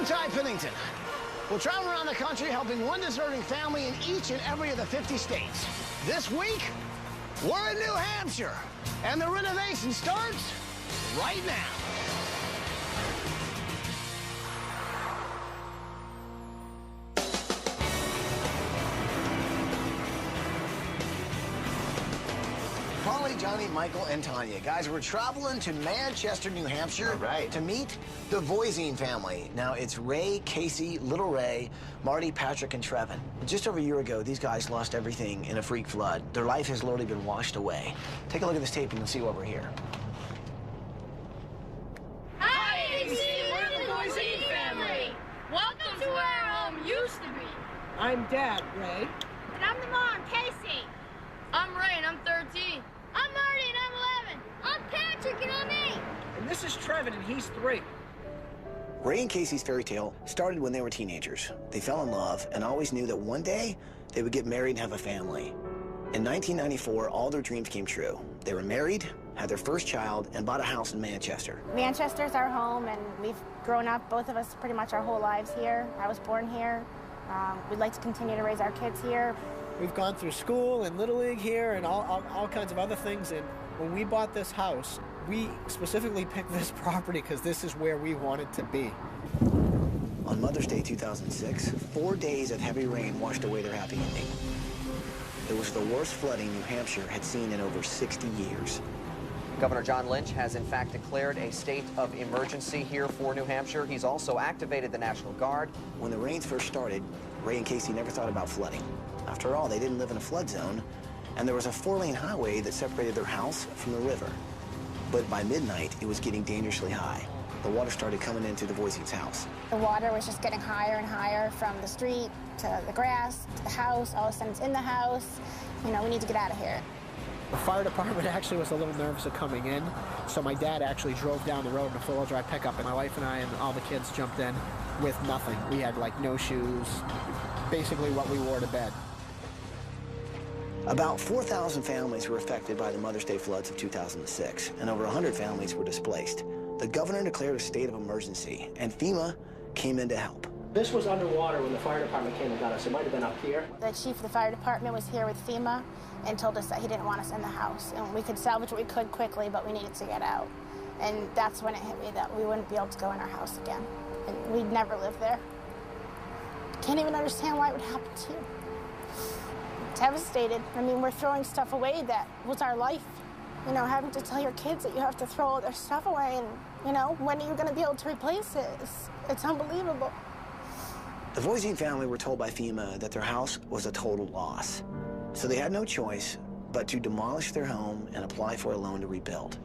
I'm Ty Pennington. We'll travel around the country helping one deserving family in each and every of the 50 states. This week, we're in New Hampshire, and the renovation starts right now. Polly, Johnny, Michael, and Tanya. Guys, we're traveling to Manchester, New Hampshire to meet the Voisine family. Now, it's Ray, Casey, Little Ray, Marty, Patrick, and Trevin. Just over a year ago, these guys lost everything in a freak flood. Their life has literally been washed away. Take a look at this tape and you'll see why we're here. Hi, ABC, we're the Voisine family. Welcome to where our home used to be. I'm Dad, Ray. And I'm the mom, Casey. I'm Ray, and I'm 13. I'm Marty, and I'm 11. I'm Patrick, and I'm 8. And this is Trevin, and he's 3. Ray and Casey's fairy tale started when they were teenagers. They fell in love and always knew that one day they would get married and have a family. In 1994, all their dreams came true. They were married, had their first child, and bought a house in Manchester. Manchester's our home, and we've grown up, both of us, pretty much our whole lives here. I was born here. We'd like to continue to raise our kids here. We've gone through school and Little League here and all kinds of other things. And when we bought this house, we specifically picked this property because this is where we wanted to be. On Mother's Day 2006, 4 days of heavy rain washed away their happy ending. It was the worst flooding New Hampshire had seen in over 60 years. Governor John Lynch has in fact declared a state of emergency here for New Hampshire. He's also activated the National Guard. When the rains first started, Ray and Casey never thought about flooding. After all, they didn't live in a flood zone, and there was a 4-lane highway that separated their house from the river. But by midnight, it was getting dangerously high. The water started coming into the Voisine's house. The water was just getting higher and higher from the street to the grass to the house. All of a sudden, it's in the house. You know, we need to get out of here. The fire department actually was a little nervous of coming in, so my dad actually drove down the road in a four-wheel drive pickup, and my wife and I and all the kids jumped in with nothing. We had, like, no shoes, basically what we wore to bed. About 4,000 families were affected by the Mother's Day floods of 2006, and over 100 families were displaced. The governor declared a state of emergency, and FEMA came in to help. This was underwater when the fire department came and got us. It might have been up here. The chief of the fire department was here with FEMA and told us that he didn't want us in the house. And we could salvage what we could quickly, but we needed to get out. And that's when it hit me that we wouldn't be able to go in our house again. And we'd never lived there. Can't even understand why it would happen to you. Devastated. I mean, we're throwing stuff away that was our life. You know, having to tell your kids that you have to throw all their stuff away and, you know, when are you going to be able to replace it? It's unbelievable. The Voisine family were told by FEMA that their house was a total loss. So they had no choice but to demolish their home and apply for a loan to rebuild.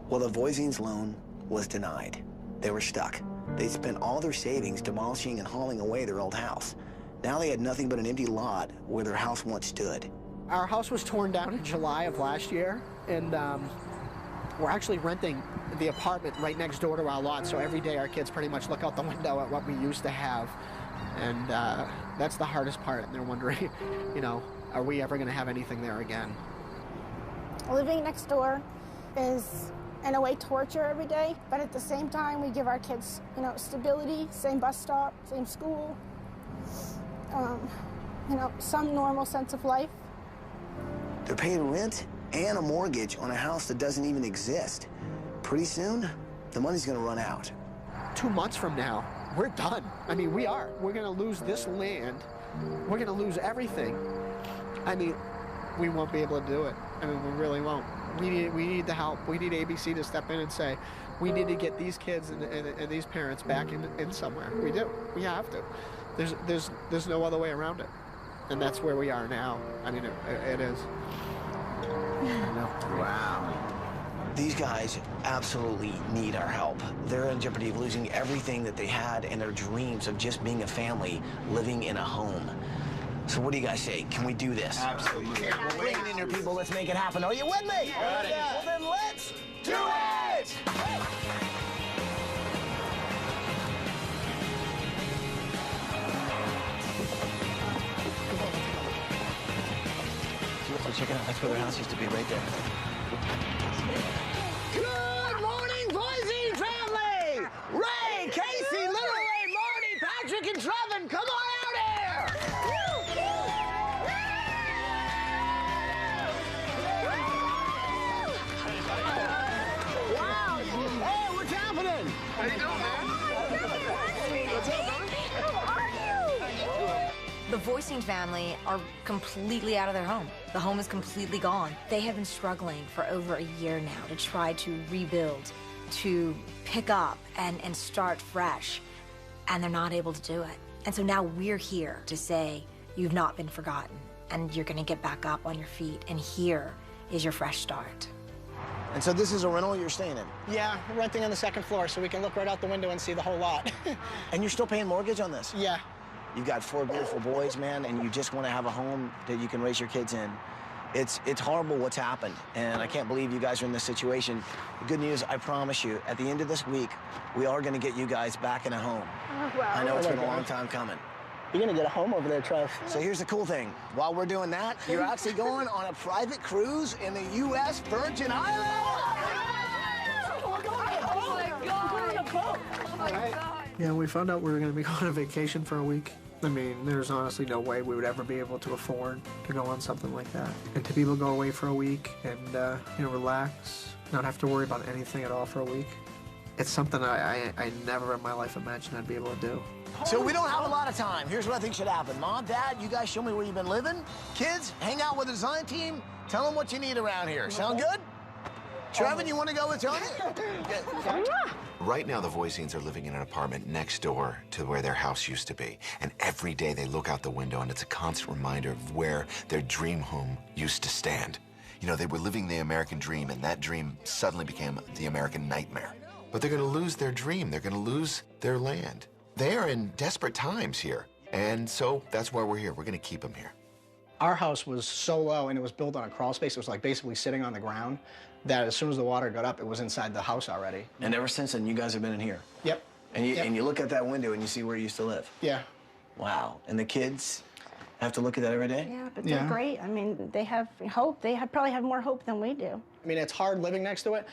Well, the Voisine's loan was denied. They were stuck. They'd spent all their savings demolishing and hauling away their old house. Now they had nothing but an empty lot where their house once stood. Our house was torn down in July of last year, and we're actually renting the apartment right next door to our lot, so every day our kids pretty much look out the window at what we used to have. And that's the hardest part, and they're wondering, you know, are we ever going to have anything there again? Living next door is, in a way, torture every day, but at the same time, we give our kids, you know, stability, same bus stop, same school, you know, some normal sense of life. They're paying rent and a mortgage on a house that doesn't even exist. Pretty soon, the money's going to run out. 2 months from now, we're done. I mean, we are. We're going to lose this land. We're going to lose everything. I mean, we won't be able to do it. I mean, we really won't. We need the help. We need ABC to step in and say, we need to get these kids and these parents back in somewhere. We do. We have to. There's no other way around it. And that's where we are now. I mean, it is. Wow. These guys absolutely need our help. They're in jeopardy of losing everything that they had and their dreams of just being a family living in a home. So what do you guys say? Can we do this? Absolutely. Bring it in here, people. Let's make it happen. Are you with me? Well, then let's do it! So check it out. That's where their house used to be, right there. Good morning, Voisine family! Ray, Casey, Little Ray, Marty, Voisine family are completely out of their home. The home is completely gone. They have been struggling for over a year now to try to rebuild, to pick up and start fresh, and they're not able to do it. And so now we're here to say, you've not been forgotten, and you're gonna get back up on your feet, and here is your fresh start. And so this is a rental you're staying in? Yeah, we're renting on the second floor so we can look right out the window and see the whole lot. And you're still paying mortgage on this? Yeah. You've got 4 beautiful boys, man, and you just want to have a home that you can raise your kids in. It's horrible what's happened, and I can't believe you guys are in this situation. The good news, I promise you, at the end of this week, we are going to get you guys back in a home. Oh, wow. I know it's been a long time coming. You're gonna get a home over there, Trev. So here's the cool thing. While we're doing that, you're actually going on a private cruise in the U.S. Virgin Islands! Yeah, we found out we were going to be going on vacation for a week. I mean, there's honestly no way we would ever be able to afford to go on something like that. And to be able to go away for a week and, you know, relax, not have to worry about anything at all for a week, it's something I never in my life imagined I'd be able to do. So we don't have a lot of time. Here's what I think should happen. Mom, Dad, you guys show me where you've been living. Kids, hang out with the design team. Tell them what you need around here. Sound good? Trevin, you want to go with Tony? Right now, the Voisines are living in an apartment next door to where their house used to be. And every day they look out the window, and it's a constant reminder of where their dream home used to stand. You know, they were living the American dream, and that dream suddenly became the American nightmare. But they're going to lose their dream. They're going to lose their land. They are in desperate times here. And so that's why we're here. We're going to keep them here. Our house was so low, and it was built on a crawl space. It was like basically sitting on the ground, that as soon as the water got up, it was inside the house already. And ever since then, you guys have been in here? Yep. And you look at that window and you see where you used to live? Yeah. Wow. And the kids have to look at that every day? Yeah, but they're great. I mean, they have hope. They probably have more hope than we do. I mean, it's hard living next to it,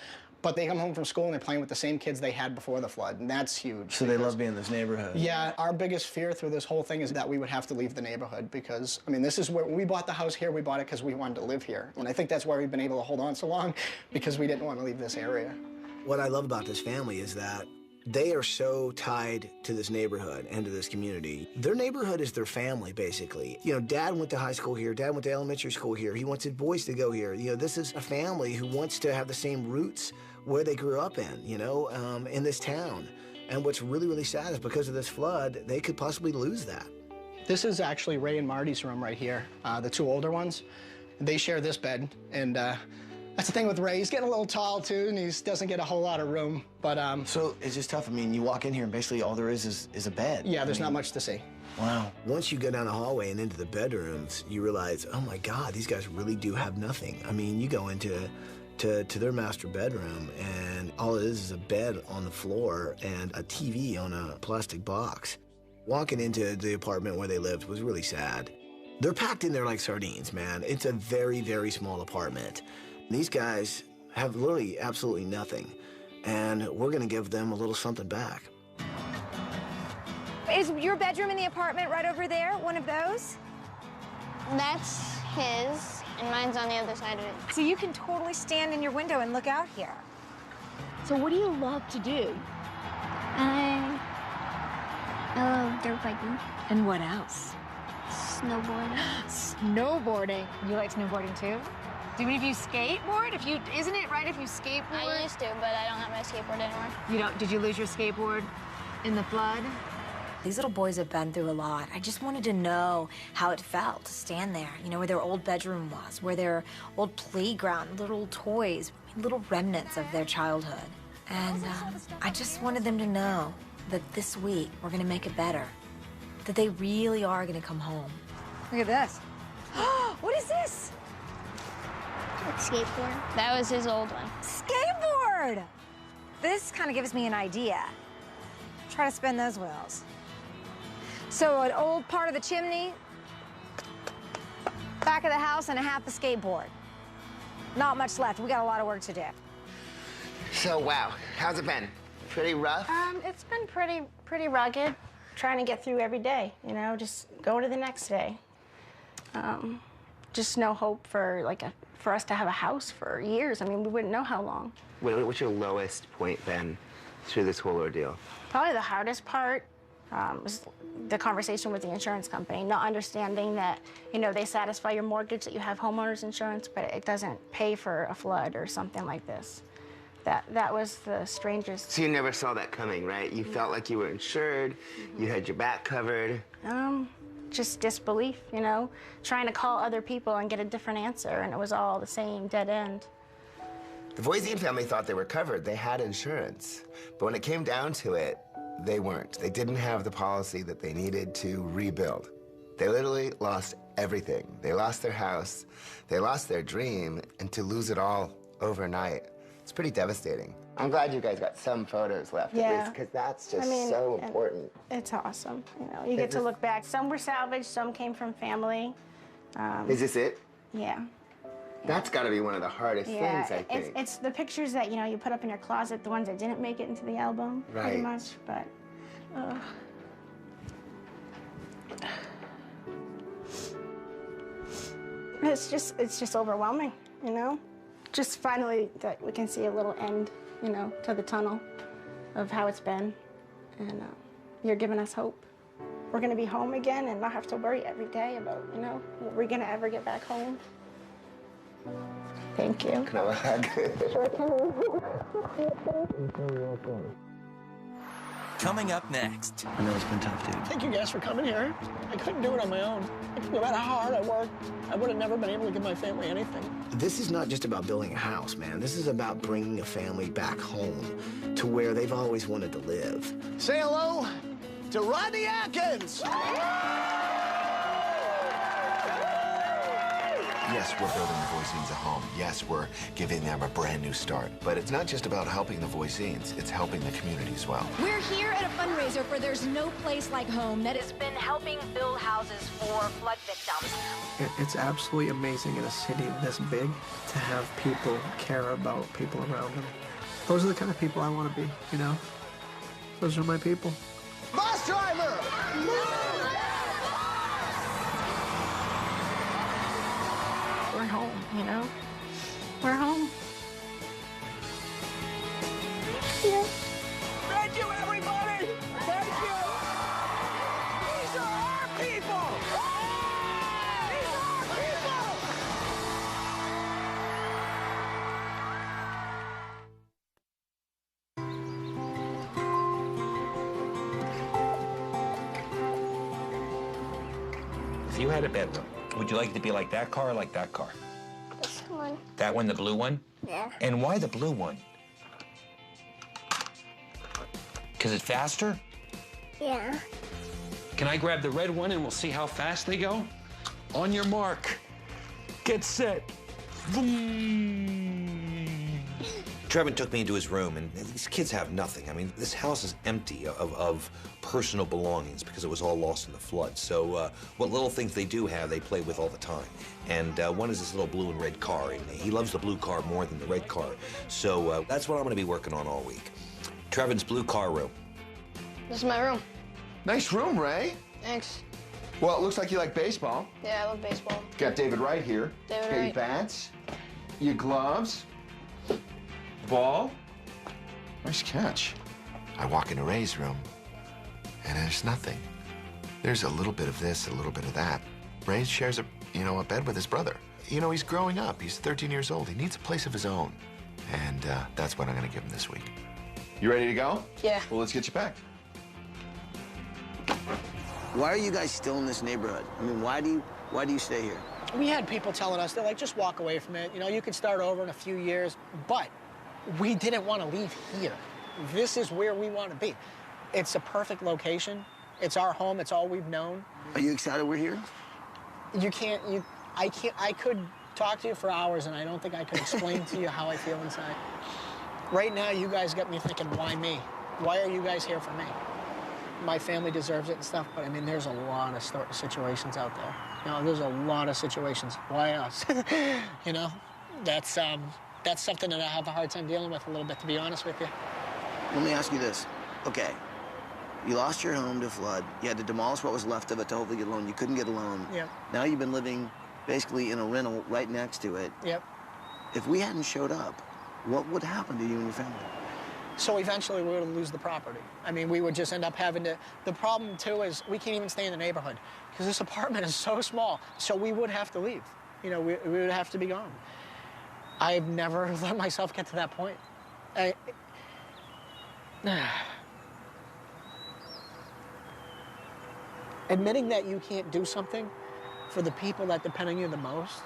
but they come home from school and they're playing with the same kids they had before the flood, and that's huge. So they love being in this neighborhood? Yeah, our biggest fear through this whole thing is that we would have to leave the neighborhood because, I mean, this is where we bought the house here. We bought it because we wanted to live here. And I think that's why we've been able to hold on so long, because we didn't want to leave this area. What I love about this family is that they are so tied to this neighborhood and to this community. Their neighborhood is their family, basically. You know, Dad went to high school here. Dad went to elementary school here. He wants his boys to go here. You know, this is a family who wants to have the same roots where they grew up in, you know, in this town. And what's really, really sad is because of this flood, they could possibly lose that. This is actually Ray and Marty's room right here, the 2 older ones. They share this bed, and that's the thing with Ray. He's getting a little tall, too, and he doesn't get a whole lot of room, but... So it's just tough. I mean, you walk in here, and basically all there is a bed. Yeah, there's not much to see. Wow. Once you go down the hallway and into the bedrooms, you realize, oh, my God, these guys really do have nothing. I mean, you go into their master bedroom, and all it is a bed on the floor and a TV on a plastic box. Walking into the apartment where they lived was really sad. They're packed in there like sardines, man. It's a very, very small apartment. These guys have literally absolutely nothing, and we're gonna give them a little something back. Is your bedroom in the apartment right over there one of those? That's his, and mine's on the other side of it. So you can totally stand in your window and look out here. So what do you love to do? I love dirt biking. And what else? Snowboarding. Snowboarding. You like snowboarding too? Do any of you skateboard? Isn't it right if you skateboard? I used to, but I don't have my skateboard anymore. You don't? Did you lose your skateboard in the flood? These little boys have been through a lot. I just wanted to know how it felt to stand there, you know, where their old bedroom was, where their old playground, little toys, little remnants of their childhood. And I just wanted them to know that this week we're gonna make it better, that they really are gonna come home. Look at this. What is this? Skateboard. That was his old one. Skateboard! This kind of gives me an idea. Try to spin those wheels. So an old part of the chimney, back of the house, and a half the skateboard. Not much left. We got a lot of work to do. So, wow, how's it been? Pretty rough? It's been pretty rugged. Trying to get through every day, you know, just go to the next day. Just no hope for for us to have a house for years. I mean, we wouldn't know how long. What's your lowest point been through this whole ordeal? Probably the hardest part Was the conversation with the insurance company, not understanding that, you know, they satisfy your mortgage, that you have homeowners insurance, but it doesn't pay for a flood or something like this. That was the strangest. So you never saw that coming, right? You felt like you were insured, you had your back covered. Just disbelief, you know, trying to call other people and get a different answer, and it was all the same dead end. The Voisine family thought they were covered. They had insurance. But when it came down to it, they weren't. They didn't have the policy that they needed to rebuild. They literally lost everything. They lost their house, they lost their dream, and to lose it all overnight, it's pretty devastating. I'm glad you guys got some photos left, at least, because that's just so important. It's awesome. You know, you get to look back. Some were salvaged, some came from family. Is this it? Yeah. That's got to be one of the hardest things, I think. It's the pictures that, you know, you put up in your closet, the ones that didn't make it into the album, pretty much, but... It's just overwhelming, you know? Just finally that we can see a little end, you know, to the tunnel of how it's been. And you're giving us hope. We're gonna be home again and not have to worry every day about, you know, are we gonna ever get back home? Thank you. Can I have a hug? Coming up next. I know it's been tough, dude. Thank you guys for coming here. I couldn't do it on my own. No matter how hard I worked, I would have never been able to give my family anything. This is not just about building a house, man. This is about bringing a family back home to where they've always wanted to live. Say hello to Rodney Atkins. Yes, we're building the Voisines a home. Yes, we're giving them a brand new start. But it's not just about helping the Voisines, it's helping the community as well. We're here at a fundraiser for There's No Place Like Home that has been helping build houses for flood victims. It's absolutely amazing in a city this big to have people care about people around them. Those are the kind of people I want to be, you know? Those are my people. Bus driver! We're home, you know? We're home. Yeah. Thank you, everybody! Thank you! These are our people! These are our people! If you had a bedroom, would you like it to be like that car or like that car? This one. That one, the blue one? Yeah. And why the blue one? Because it's faster? Yeah. Can I grab the red one and we'll see how fast they go? On your mark. Get set. Vroom. Trevin took me into his room, and these kids have nothing. I mean, this house is empty of personal belongings because it was all lost in the flood. So what little things they do have, they play with all the time. And one is this little blue and red car, and he loves the blue car more than the red car. So that's what I'm going to be working on all week. Trevin's blue car room. This is my room. Nice room, Ray. Thanks. Well, it looks like you like baseball. Yeah, I love baseball. Got David Wright here. David Got your Wright. bats, your gloves, ball. Nice catch. I walk into Ray's room, and there's nothing. There's a little bit of this, a little bit of that. Ray shares a bed with his brother. You know, he's growing up. He's 13 years old. He needs a place of his own. And that's what I'm going to give him this week. You ready to go? Yeah. Well, let's get you packed. Why are you guys still in this neighborhood? I mean, why do you stay here? We had people telling us, they're like, just walk away from it. You know, you could start over in a few years. But we didn't want to leave here. This is where we want to be. It's a perfect location. It's our home. It's all we've known. Are you excited we're here? I could talk to you for hours, and I don't think I could explain to you how I feel inside. Right now, you guys got me thinking, why me? Why are you guys here for me? My family deserves it and stuff, but I mean, there's a lot of situations out there. You know, there's a lot of situations. Why us? You know, that's something that I have a hard time dealing with a little bit, to be honest with you. Let me ask you this. Okay, you lost your home to flood. You had to demolish what was left of it to hopefully get a loan. You couldn't get a loan. Yep. Now you've been living basically in a rental right next to it. Yep. If we hadn't showed up, what would happen to you and your family? So eventually we would lose the property. I mean, we would just end up having to, the problem too is we can't even stay in the neighborhood because this apartment is so small. So we would have to leave. You know, we would have to be gone. I've never let myself get to that point. Admitting that you can't do something for the people that depend on you the most,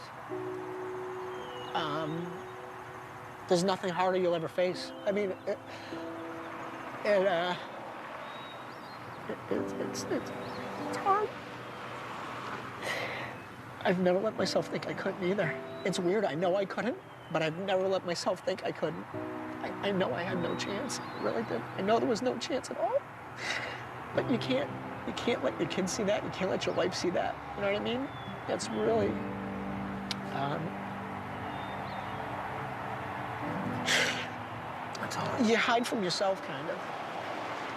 there's nothing harder you'll ever face. I mean, it's hard. I've never let myself think I couldn't either. It's weird, I know I couldn't, but I've never let myself think I couldn't. I know I had no chance, I really did. I know there was no chance at all. But you can't let your kids see that, you can't let your wife see that, you know what I mean? That's really, you hide from yourself, kind of.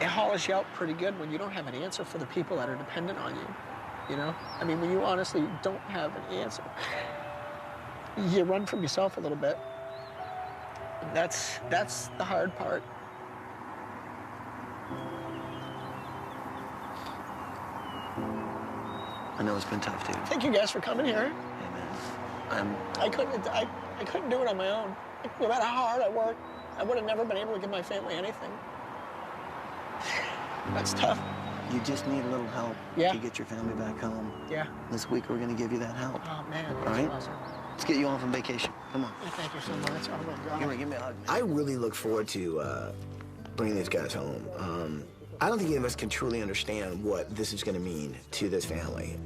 It hollows you out pretty good when you don't have an answer for the people that are dependent on you, you know? I mean, when you honestly don't have an answer, you run from yourself a little bit. And that's the hard part. I know it's been tough, dude. Thank you guys for coming here. Amen. I couldn't do it on my own. No matter how hard I worked, I would have never been able to give my family anything. That's tough. You just need a little help to get your family back home. Yeah. This week we're gonna give you that help. Oh man, all that's right? awesome. Let's get you on from vacation. Come on. Thank you so much. Oh my God. Give me a hug, man. I really look forward to bringing these guys home. I don't think any of us can truly understand what this is going to mean to this family.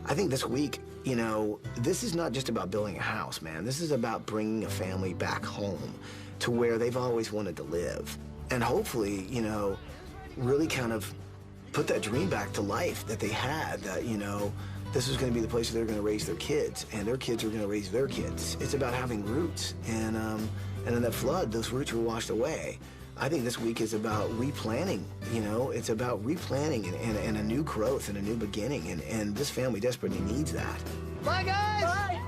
I think this week, you know, this is not just about building a house, man. This is about bringing a family back home to where they've always wanted to live. And hopefully, you know, really kind of put that dream back to life that they had, that, you know, this is going to be the place where they're going to raise their kids, and their kids are going to raise their kids. It's about having roots, and in that flood, those roots were washed away. I think this week is about replanting, you know? It's about replanting and a new growth and a new beginning, and this family desperately needs that. Bye, guys! Bye!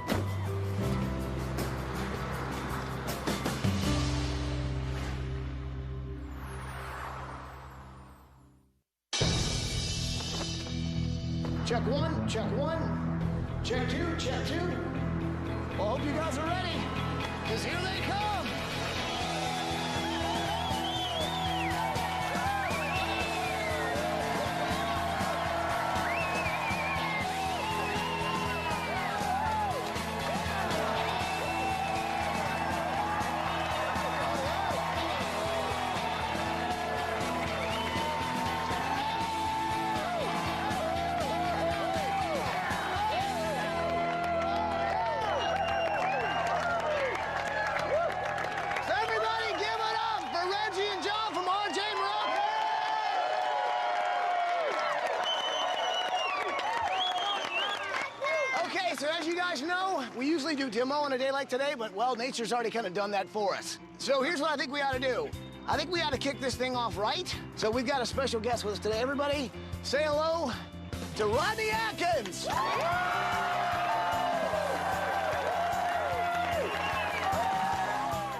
Check one, check one. Check two, check two. Well, I hope you guys are ready, because here they come. So as you guys know, we usually do demo on a day like today, but well, nature's already kind of done that for us. So here's what I think we ought to do. I think we ought to kick this thing off right. So we've got a special guest with us today. Everybody, say hello to Rodney Atkins.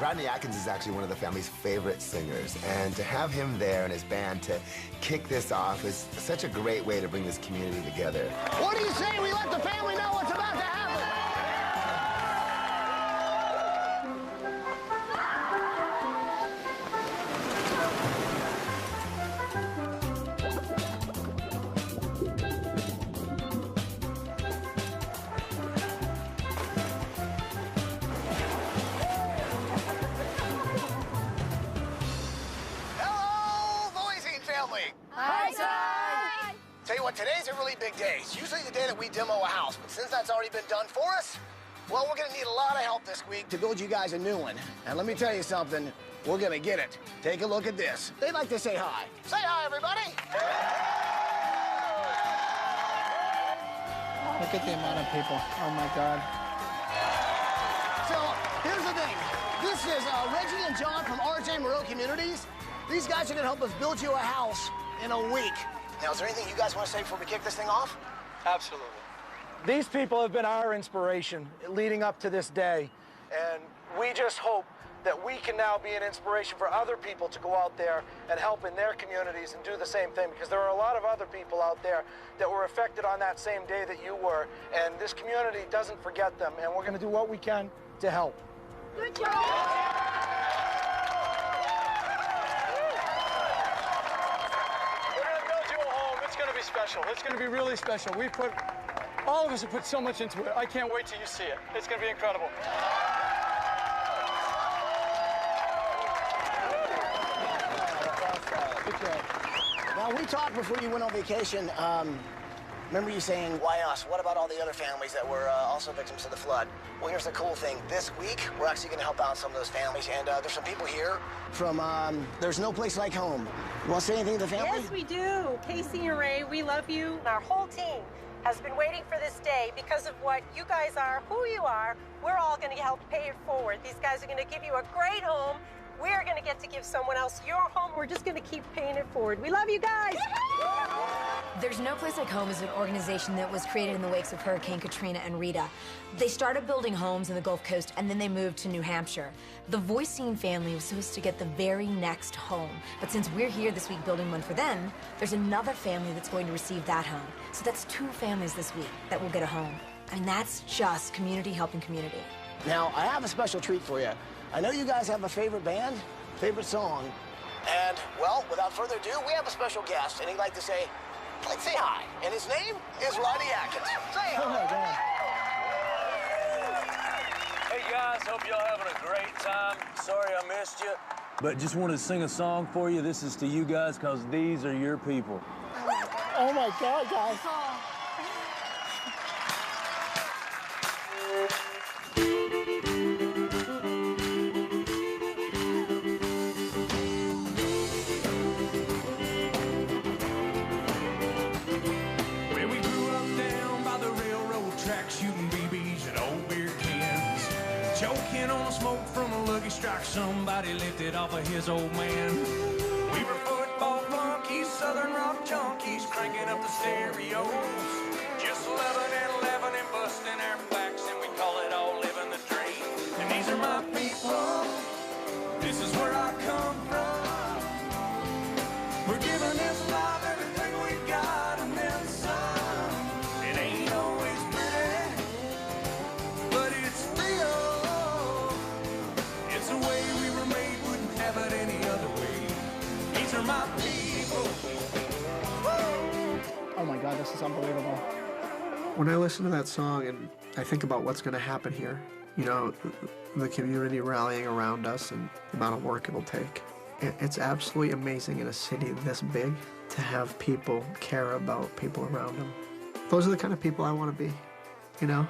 Rodney Atkins is actually one of the family's favorite singers, and to have him there and his band to kick this off is such a great way to bring this community together. What do you say we let the family know what's about to happen? Today's a really big day. It's usually the day that we demo a house, but since that's already been done for us, well, we're gonna need a lot of help this week to build you guys a new one. And let me tell you something, we're gonna get it. Take a look at this. They'd like to say hi. Say hi, everybody. Look at the amount of people. Oh my God. So here's the thing. This is Reggie and John from RJ Moreau Communities. These guys are gonna help us build you a house in a week. Now, is there anything you guys want to say before we kick this thing off? Absolutely. These people have been our inspiration leading up to this day, and we just hope that we can now be an inspiration for other people to go out there and help in their communities and do the same thing, because there are a lot of other people out there that were affected on that same day that you were, and this community doesn't forget them, and we're going to do what we can to help. Good job! We're going to build you a home. It's going to be special. It's going to be really special. All of us have put so much into it. I can't wait till you see it. It's going to be incredible. Now, we talked before you went on vacation. Remember you saying, why us? What about all the other families that were also victims of the flood? Well, here's the cool thing. This week, we're actually going to help out some of those families. And there's some people here from There's No Place Like Home. You want to say anything to the family? Yes, we do. Casey and Ray, we love you. Our whole team has been waiting for this day because of what you guys are, who you are. We're all going to help pay it forward. These guys are going to give you a great home. We're going to get to give someone else your home. We're just going to keep paying it forward. We love you guys. There's No Place Like Home is an organization that was created in the wakes of Hurricane Katrina and Rita. They started building homes in the Gulf Coast, and then they moved to New Hampshire. The Voisine family was supposed to get the very next home. But since we're here this week building one for them, there's another family that's going to receive that home. So that's 2 families this week that will get a home. I mean, that's just community helping community. Now, I have a special treat for you. I know you guys have a favorite band, favorite song, and, well, without further ado, we have a special guest, and he'd like to say hi. And his name is Ronnie Atkins. Say hi. Oh, my God. Hey, guys, hope y'all having a great time. Sorry I missed you. But just wanted to sing a song for you. This is to you guys, because these are your people. Oh, my God, guys. Strike somebody lifted off of his old man. We were football flunkies, southern rock junkies, cranking up the stereos. Just 11 and 11 and busting our backs, and we call it all living the dream. And these are my people. This is where I come from. We're giving this life everything we got and then some. It ain't always pretty, but it's real. It's the way we were made, wouldn't have it any other way. These are my people. Oh my God, this is unbelievable. When I listen to that song and I think about what's going to happen here, you know, the community rallying around us and the amount of work it'll take. It's absolutely amazing in a city this big to have people care about people around them. Those are the kind of people I want to be, you know?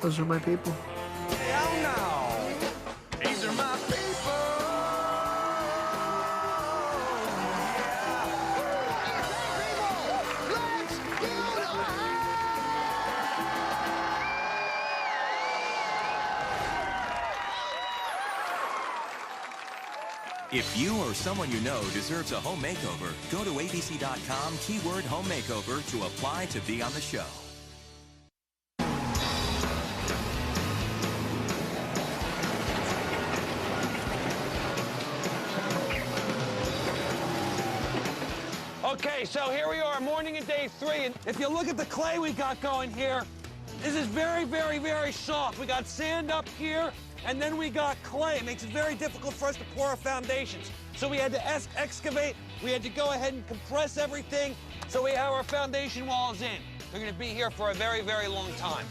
Those are my people. Hell no! These are my people. If you or someone you know deserves a home makeover, go to abc.com, keyword home makeover to apply to be on the show. Okay, so here we are, morning and day 3, and if you look at the clay we got going here, this is very, very, very soft. We got sand up here, and then we got clay. It makes it very difficult for us to pour our foundations. So we had to excavate, we had to go ahead and compress everything, so we have our foundation walls in. They're gonna be here for a very, very long time.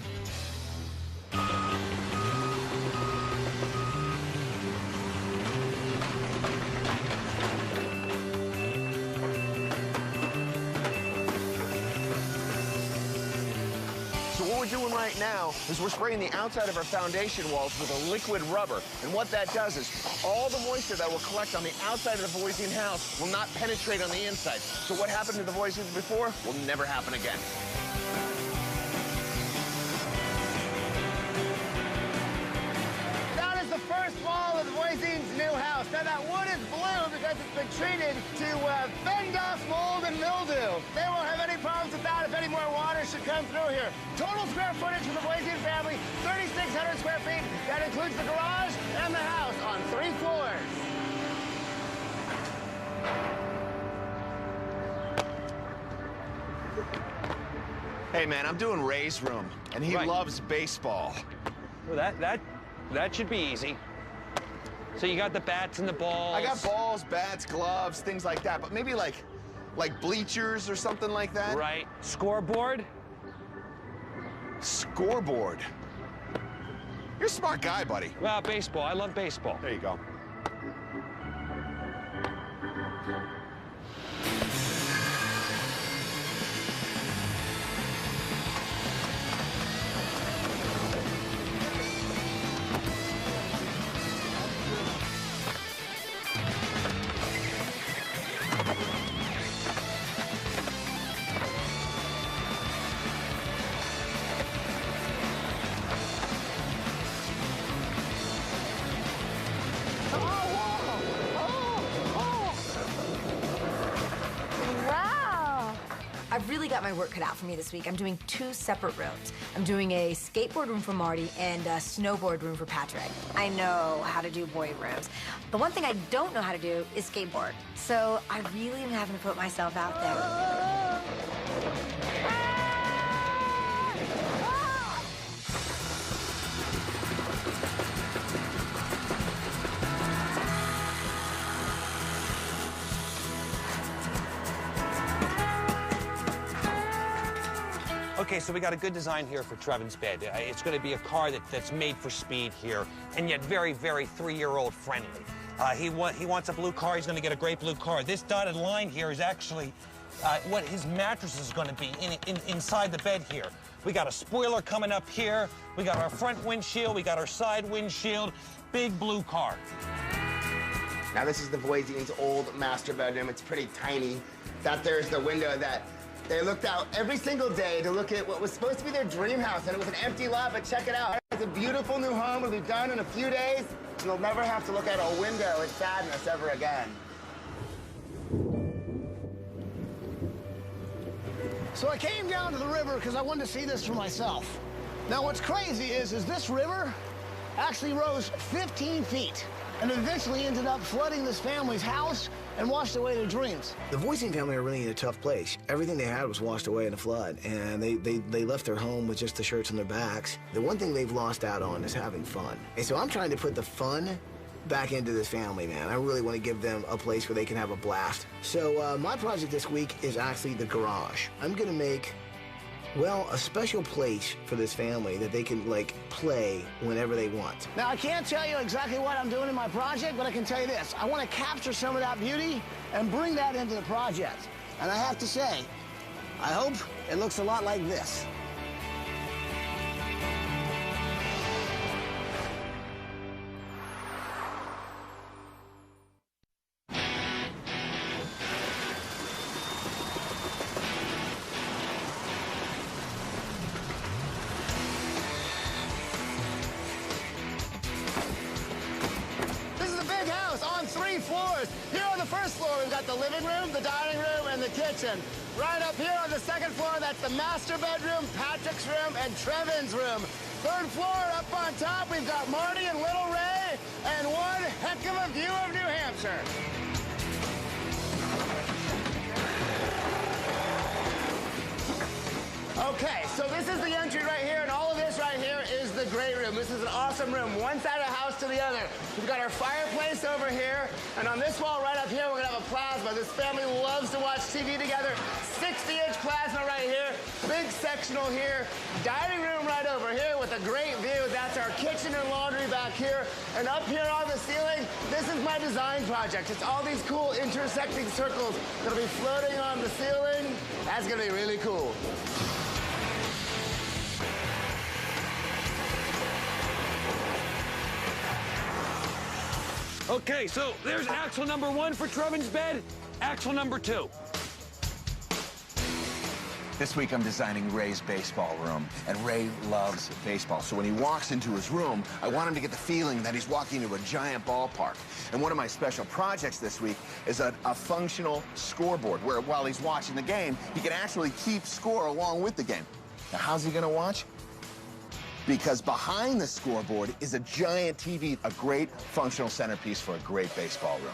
So what we're doing right now is we're spraying the outside of our foundation walls with a liquid rubber. And what that does is all the moisture that will collect on the outside of the Voisine house will not penetrate on the inside. So what happened to the Voisines before will never happen again. That is the first wall of the Voisine's new house. Now that wood is blue because it's been treated to fend off mold and mildew. They won't have any problems with that if any more water should come through here. Total square footage for the Voisine family, 3,600 square feet. That includes the garage and the house on 3 floors. Hey, man, I'm doing Ray's room, and he loves baseball. Well, that should be easy. So you got the bats and the balls. I got balls, bats, gloves, things like that, but maybe like bleachers or something like that. Right. Scoreboard? Scoreboard. You're a smart guy, buddy. Well, baseball. I love baseball. There you go. I've really got my work cut out for me this week. I'm doing 2 separate rooms. I'm doing a skateboard room for Marty and a snowboard room for Patrick. I know how to do boy rooms. The one thing I don't know how to do is skateboard. So I really am having to put myself out there. Okay, so we got a good design here for Trevin's bed. It's going to be a car that's made for speed here, and yet very, very 3-year-old friendly. He wants a blue car. He's going to get a great blue car. This dotted line here is actually what his mattress is going to be inside the bed here. We got a spoiler coming up here. We got our front windshield. We got our side windshield. Big blue car. Now this is the Voisine's old master bedroom. It's pretty tiny. That there's the window that they looked out every single day to look at what was supposed to be their dream house, and it was an empty lot, but check it out. It's a beautiful new home. It'll be done in a few days, and they'll never have to look out a window in sadness ever again. So I came down to the river because I wanted to see this for myself. Now what's crazy is this river actually rose 15 feet and eventually ended up flooding this family's house and washed away their dreams. The Voisine family are really in a tough place. Everything they had was washed away in a flood, and they left their home with just the shirts on their backs. The one thing they've lost out on is having fun. And so I'm trying to put the fun back into this family, man. I really want to give them a place where they can have a blast. So my project this week is actually the garage. I'm gonna make, well, a special place for this family that they can, like, play whenever they want. Now, I can't tell you exactly what I'm doing in my project, but I can tell you this. I want to capture some of that beauty and bring that into the project. And I have to say, I hope it looks a lot like this. Here on the first floor, we've got the living room, the dining room, and the kitchen. Right up here on the second floor, that's the master bedroom, Patrick's room, and Trevin's room. Third floor, up on top, we've got Marty and Little Ray, and one heck of a view of New Hampshire. Okay, so this is the entry right here, and all of this right here is the great room. This is an awesome room, one side of the house to the other. We've got our fireplace over here, and on this wall right up here, we're gonna have a plasma. This family loves to watch TV together. 60-inch plasma right here, big sectional here, dining room right over here with a great view. That's our kitchen and laundry back here. And up here on the ceiling, this is my design project. It's all these cool intersecting circles that'll be floating on the ceiling. That's gonna be really cool. Okay, so there's axle number 1 for Trevin's bed, axle number 2. This week I'm designing Ray's baseball room, and Ray loves baseball. So when he walks into his room, I want him to get the feeling that he's walking into a giant ballpark. And one of my special projects this week is a functional scoreboard, where while he's watching the game, he can actually keep score along with the game. Now, how's he gonna watch? because behind the scoreboard is a giant TV, a great functional centerpiece for a great baseball room.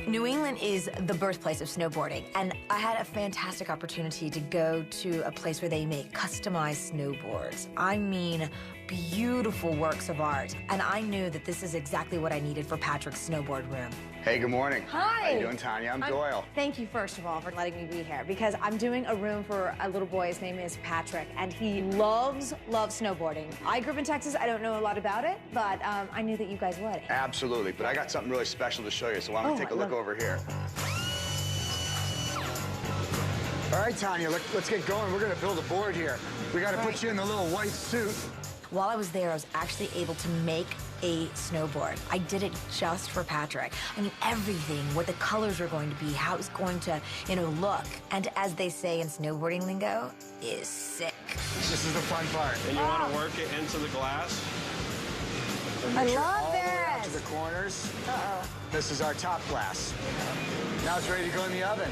New England is the birthplace of snowboarding, and I had a fantastic opportunity to go to a place where they make customized snowboards. I mean, beautiful works of art, and I knew that this is exactly what I needed for Patrick's snowboard room. Hey, good morning. Hi. How you doing, Tanya? I'm Doyle. Thank you, first of all, for letting me be here, because I'm doing a room for a little boy. His name is Patrick, and he loves snowboarding. I grew up in Texas. I don't know a lot lot about it, but I knew that you guys would. Absolutely, but I got something really special to show you, so why don't we take a look over here. All right, Tanya, let's get going. We're gonna build a board here. We gotta put you in the little white suit. While I was there, I was actually able to make a snowboard. I did it just for Patrick. I mean, everything, what the colors were going to be, how it was going to, look. And as they say in snowboarding lingo, is sick. This is the fun part. And you want to work it into the glass? I love all the way out this. to the corners. Uh-oh. This is our top glass. Now it's ready to go in the oven.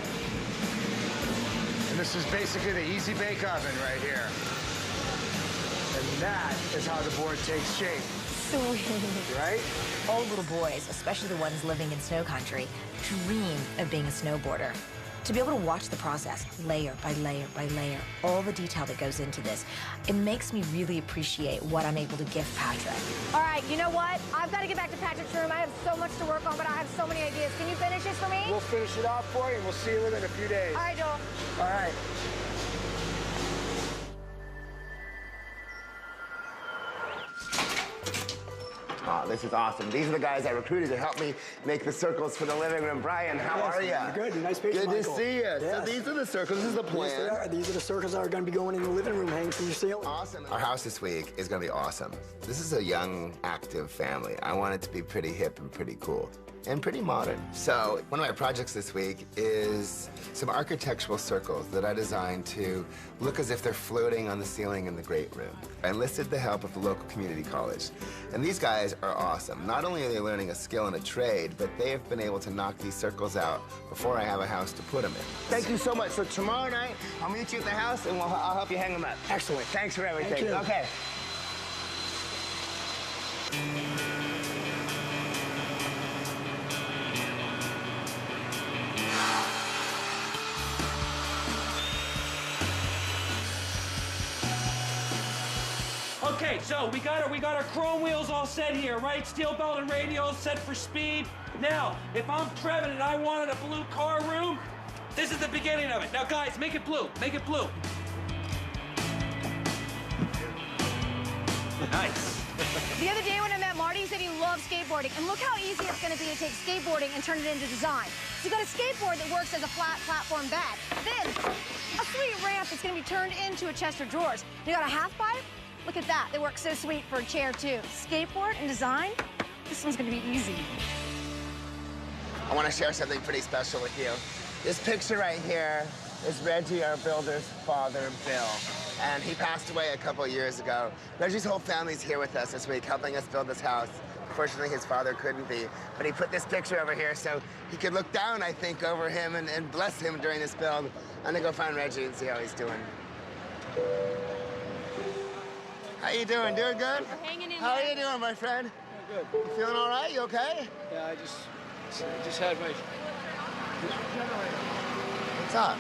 And this is basically the easy bake oven right here. And that is how the board takes shape. Sweet. Right? All little boys, especially the ones living in snow country, dream of being a snowboarder. To be able to watch the process, layer by layer by layer, all the detail that goes into this, it makes me really appreciate what I'm able to gift Patrick. All right, you know what? I've got to get back to Patrick's room. I have so much to work on, but I have so many ideas. Can you finish this for me? We'll finish it off for you, and we'll see you within a few days. All right, Joel. All right. Oh, this is awesome. These are the guys I recruited to help me make the circles for the living room. Brian, how are you? Good. Nice picture, Good Michael. to see you. Yes. So these are the circles. This is the plan. Yes, they are. These are the circles that are going to be going in the living room, hanging from your ceiling. Awesome. Our house this week is going to be awesome. This is a young, active family. I want it to be pretty hip and pretty cool. And pretty modern. So one of my projects this week is some architectural circles that I designed to look as if they're floating on the ceiling in the great room. I enlisted the help of the local community college. And these guys are awesome. Not only are they learning a skill and a trade, but they have been able to knock these circles out before I have a house to put them in. Thank you so much. So tomorrow night, I'll meet you at the house and I'll help you hang them up. Excellent. Thanks for everything. Thank you. Okay. Okay, so we got our chrome wheels all set here, right? Steel belt and radials set for speed. Now, if I'm Trevin and I wanted a blue car room, this is the beginning of it. Now, guys, make it blue. Make it blue. Nice. The other day when I met Marty, he said he loves skateboarding. And look how easy it's going to be to take skateboarding and turn it into design. So you got a skateboard that works as a flat platform bed. Then, a sweet ramp that's going to be turned into a chest of drawers. You got a half pipe? Look at that. They work so sweet for a chair, too. Skateboard and design? This one's going to be easy. I want to share something pretty special with you. This picture right here is Reggie, our builder's father, Bill. And he passed away a couple years ago. Reggie's whole family's here with us this week, helping us build this house. Fortunately, his father couldn't be, but he put this picture over here so he could look down, I think, over him and bless him during this build. I'm gonna go find Reggie and see how he's doing. How you doing? Doing good? We're hanging in How there. are you doing, my friend? Good. You feeling all right? You okay? Yeah, I just had my... What's up?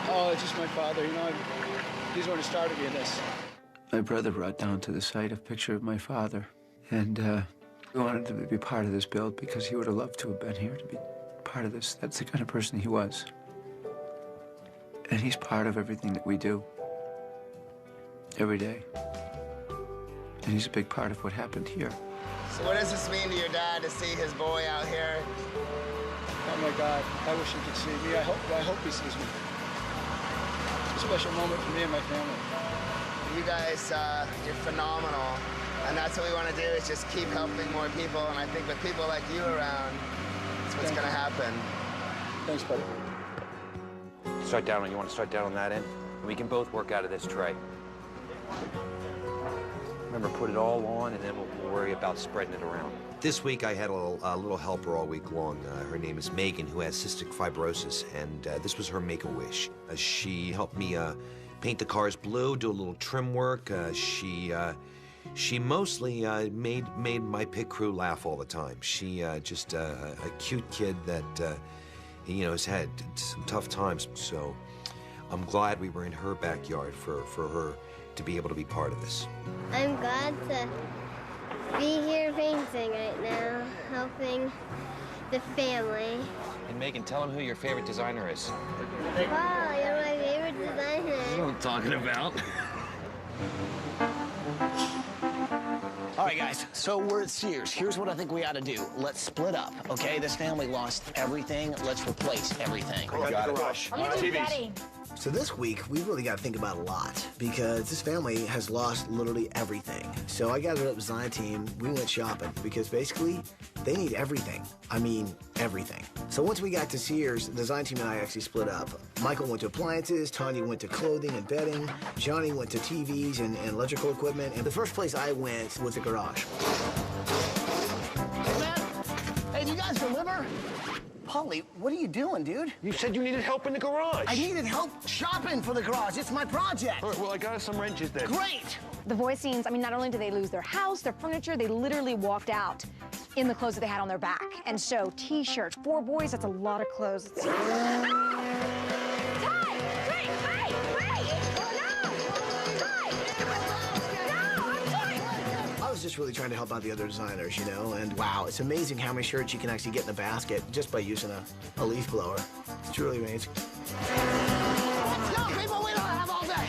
Oh, it's just my father, he's the one who started me in this. My brother brought down to the site a picture of my father, and we wanted to be part of this build because he would have loved to have been here to be part of this. That's the kind of person he was. And he's part of everything that we do, every day. And he's a big part of what happened here. So what does this mean to your dad to see his boy out here? Oh my God, I wish he could see me. I hope he sees me. It's a special moment for me and my family. You guys, you're phenomenal. And that's what we want to do, is just keep helping more people. And I think with people like you around, that's what's going to happen. Thanks, buddy. Start down you want to start down on that end? We can both work out of this tray. Remember, put it all on, and then we'll worry about spreading it around. This week, I had a little helper all week long. Her name is Megan, who has cystic fibrosis, and this was her Make-A-Wish. She helped me paint the cars blue, do a little trim work. She mostly made my pit crew laugh all the time. She just a cute kid that you know has had some tough times. So I'm glad we were in her backyard for her to be able to be part of this. I'm glad to be here painting right now, helping the family. And Megan, tell them who your favorite designer is. Wow, you're my favorite designer. That's what I'm talking about. All right, guys, so we're at Sears. Here's what I think we ought to do. Let's split up, okay? This family lost everything. Let's replace everything. Got it. I'm gonna be ready. So this week, we really got to think about a lot because this family has lost literally everything. So I gathered up the design team. We went shopping because basically they need everything. I mean, everything. So once we got to Sears, the design team and I actually split up. Michael went to appliances, Tanya went to clothing and bedding, Johnny went to TVs and electrical equipment, and the first place I went was the garage. Hey, man. Hey, do you guys deliver? Polly, what are you doing, dude? You said you needed help in the garage. I needed help shopping for the garage. It's my project. All right, well, I got us some wrenches then. Great! The Voisines, I mean, not only did they lose their house, their furniture, they literally walked out in the clothes that they had on their back. And so, T-shirts, 4 boys, that's a lot of clothes. I was just really trying to help out the other designers, you know, and wow, it's amazing how many shirts you can actually get in a basket just by using a leaf blower. It's truly amazing. No, people, we don't have all day.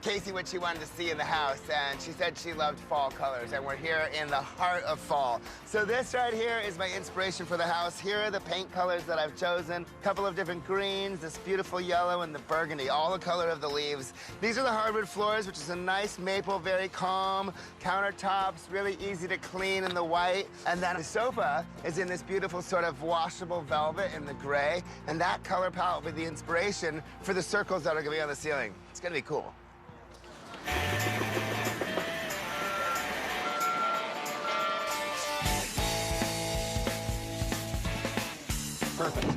Casey what she wanted to see in the house, and she said she loved fall colors, and we're here in the heart of fall. So this right here is my inspiration for the house. Here are the paint colors that I've chosen. A couple of different greens, this beautiful yellow, and the burgundy, all the color of the leaves. These are the hardwood floors, which is a nice maple, very calm. Countertops, really easy to clean in the white. And then the sofa is in this beautiful sort of washable velvet in the gray, and that color palette will be the inspiration for the circles that are gonna be on the ceiling. It's gonna be cool. Perfect.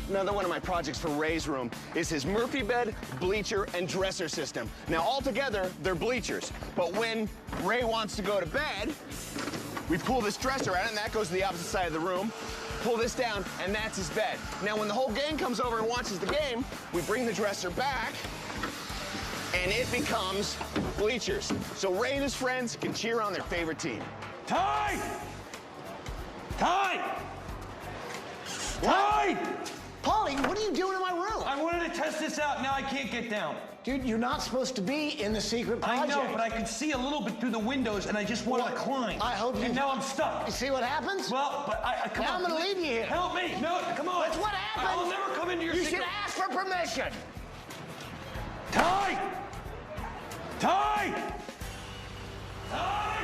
Another one of my projects for Ray's room is his Murphy bed, bleacher, and dresser system. Now, all together, they're bleachers. But when Ray wants to go to bed, we pull this dresser out, and that goes to the opposite side of the room. Pull this down, and that's his bed. Now, when the whole gang comes over and watches the game, we bring the dresser back, and it becomes bleachers. So Ray and his friends can cheer on their favorite team. Ty! Ty! Ty! Polly, what are you doing in my room? I wanted to test this out. Now I can't get down. Dude, you're not supposed to be in the secret project. I know, but I could see a little bit through the windows, and I just wanted to climb. I hope you... And now I'm stuck. You see what happens? Well, but come now on. I'm going to leave you here. Help me. No, come on. That's what happens. I'll never come into your secret... You should ask for permission. Ty! Ty! Ty!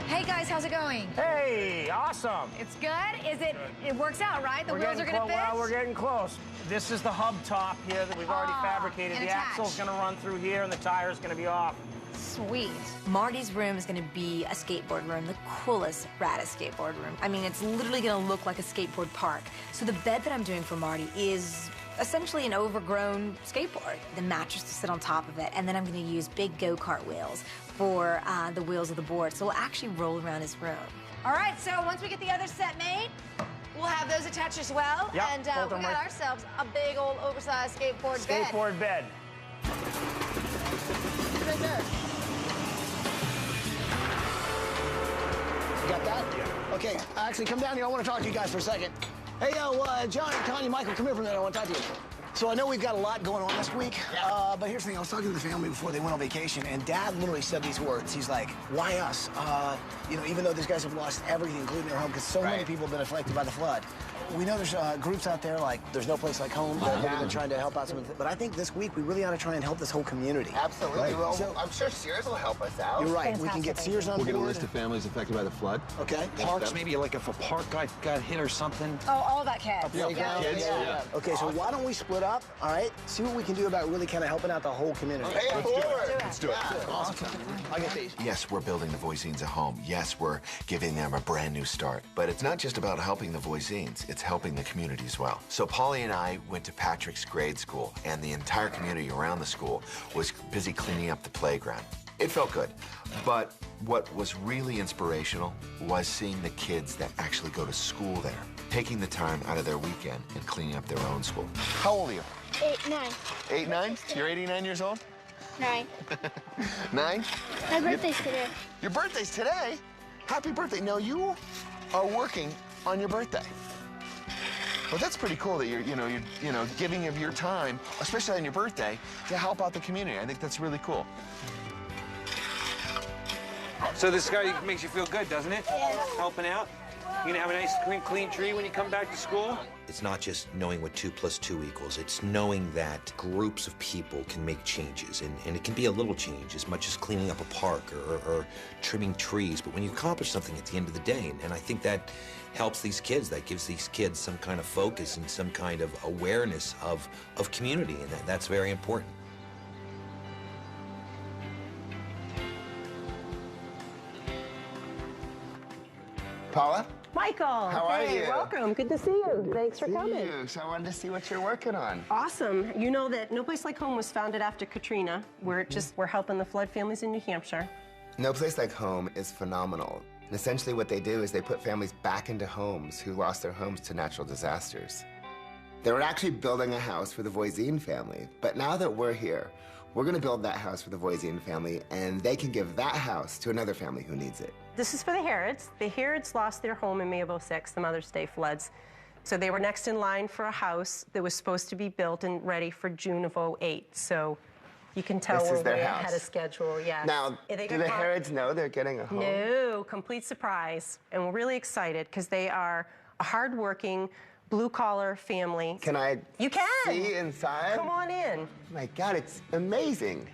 Hey guys, how's it going? Hey, awesome. It's good? It works out, right? The wheels are gonna fit? Well, we're getting close. This is the hub top here that we've already fabricated. and The axle's gonna run through here and the tire's gonna be off. Sweet. Marty's room is gonna be a skateboard room, the coolest, raddest skateboard room. I mean, it's literally gonna look like a skateboard park. So the bed that I'm doing for Marty is essentially an overgrown skateboard. The mattress to sit on top of it, and then I'm gonna use big go-kart wheels for the wheels of the board, so we'll actually roll around his room. All right, so once we get the other set made, we'll have those attached as well. Yep, and we got ourselves a big old oversized skateboard bed. Skateboard bed. Right there. You got that? Yeah. Okay, actually, come down here. I want to talk to you guys for a second. Hey, John, Tanya, Michael, come here for a minute. I want to talk to you. So I know we've got a lot going on this week, but here's the thing. I was talking to the family before they went on vacation, and Dad literally said these words. He's like, why us? You know, even though these guys have lost everything, including their home, because so many people have been affected by the flood. We know there's groups out there like There's No Place Like Home that are trying to help out some of the, but I think this week we really ought to try and help this whole community. Absolutely. Right. Well, So, I'm sure Sears will help us out. you're right. We can get Sears on We'll board. get a list of families affected by the flood. Okay. Parks, maybe like if a park got hit or something. Oh, all about kids. Playground. kids. Yeah. Okay, so why don't we split up, all right? See what we can do about really kind of helping out the whole community. Pay it forward. Let's do it. Awesome. I get these. Yes, we're building the Voisines a home. Yes, we're giving them a brand new start. But it's not just about helping the Voisines, it's helping the community as well. So Polly and I went to Patrick's grade school, and the entire community around the school was busy cleaning up the playground. It felt good. But what was really inspirational was seeing the kids that actually go to school there, taking the time out of their weekend and cleaning up their own school. How old are you? 8, 9. 8, 9? You're 89 years old? 9. 9? My birthday's today. Your birthday's today? Happy birthday. Now, you are working on your birthday. Well, that's pretty cool that you're giving of your time, especially on your birthday, to help out the community. I think that's really cool. So this guy makes you feel good, doesn't it? Yeah. Helping out. You gonna have a nice clean tree when you come back to school? It's not just knowing what 2 + 2 equals. It's knowing that groups of people can make changes, and it can be a little change, as much as cleaning up a park or trimming trees. But when you accomplish something at the end of the day, and I think that helps these kids, that gives these kids some kind of focus and some kind of awareness of community, and that's very important. Paula? Michael, How are hey, you? welcome. Good to see you. Thanks for coming. So I wanted to see what you're working on. Awesome. You know that No Place Like Home was founded after Katrina. We're helping the flood families in New Hampshire. No Place Like Home is phenomenal. And essentially what they do is they put families back into homes who lost their homes to natural disasters. They were actually building a house for the Voisine family, but now that we're here, we're gonna build that house for the Voisine family, and they can give that house to another family who needs it. This is for the Harrods. The Harrods lost their home in May of '06, the Mother's Day floods. So they were next in line for a house that was supposed to be built and ready for June of '08. So you can tell This we're is their way house. ahead of schedule, yes. Now, do the Harrods know they're getting a home? No, complete surprise. And we're really excited because they are a hardworking, blue-collar family. Can I see inside? Come on in. Oh my God, it's amazing.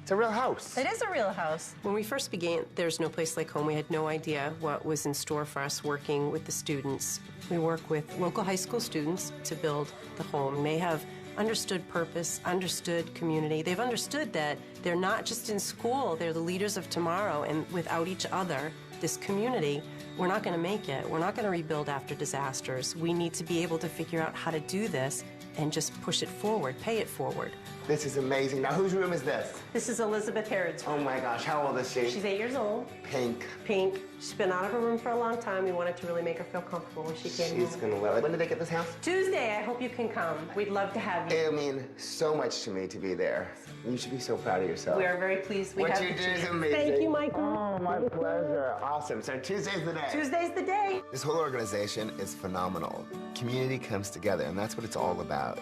It's a real house. It is a real house. When we first began There's No Place Like Home, we had no idea what was in store for us working with the students. We work with local high school students to build the home. They have understood purpose, understood community. They've understood that they're not just in school, they're the leaders of tomorrow, and without each other, this community, we're not going to make it. We're not going to rebuild after disasters. We need to be able to figure out how to do this and just push it forward, pay it forward. This is amazing. Now, whose room is this? This is Elizabeth Harrod's room. Oh my gosh, how old is she? She's 8 years old. Pink. Pink. She's been out of her room for a long time. We wanted to really make her feel comfortable when she came She's home. gonna love it. When did they get this house? Tuesday. I hope you can come. We'd love to have you. It'll mean so much to me to be there. You should be so proud of yourself. We are very pleased we what have you you. do is amazing. Thank you, Michael. Oh, my pleasure. Awesome. So Tuesday's the day. Tuesday's the day. This whole organization is phenomenal. Community comes together, and that's what it's all about.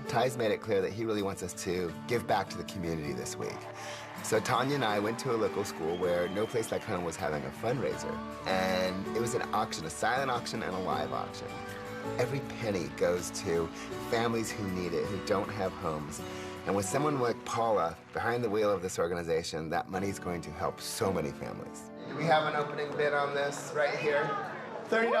Ty's made it clear that he really wants us to give back to the community this week. So Tanya and I went to a local school where No Place Like Home was having a fundraiser. And it was an auction, a silent auction and a live auction. Every penny goes to families who need it, who don't have homes. And with someone like Paula behind the wheel of this organization, that money is going to help so many families. Do we have an opening bid on this right here? $30?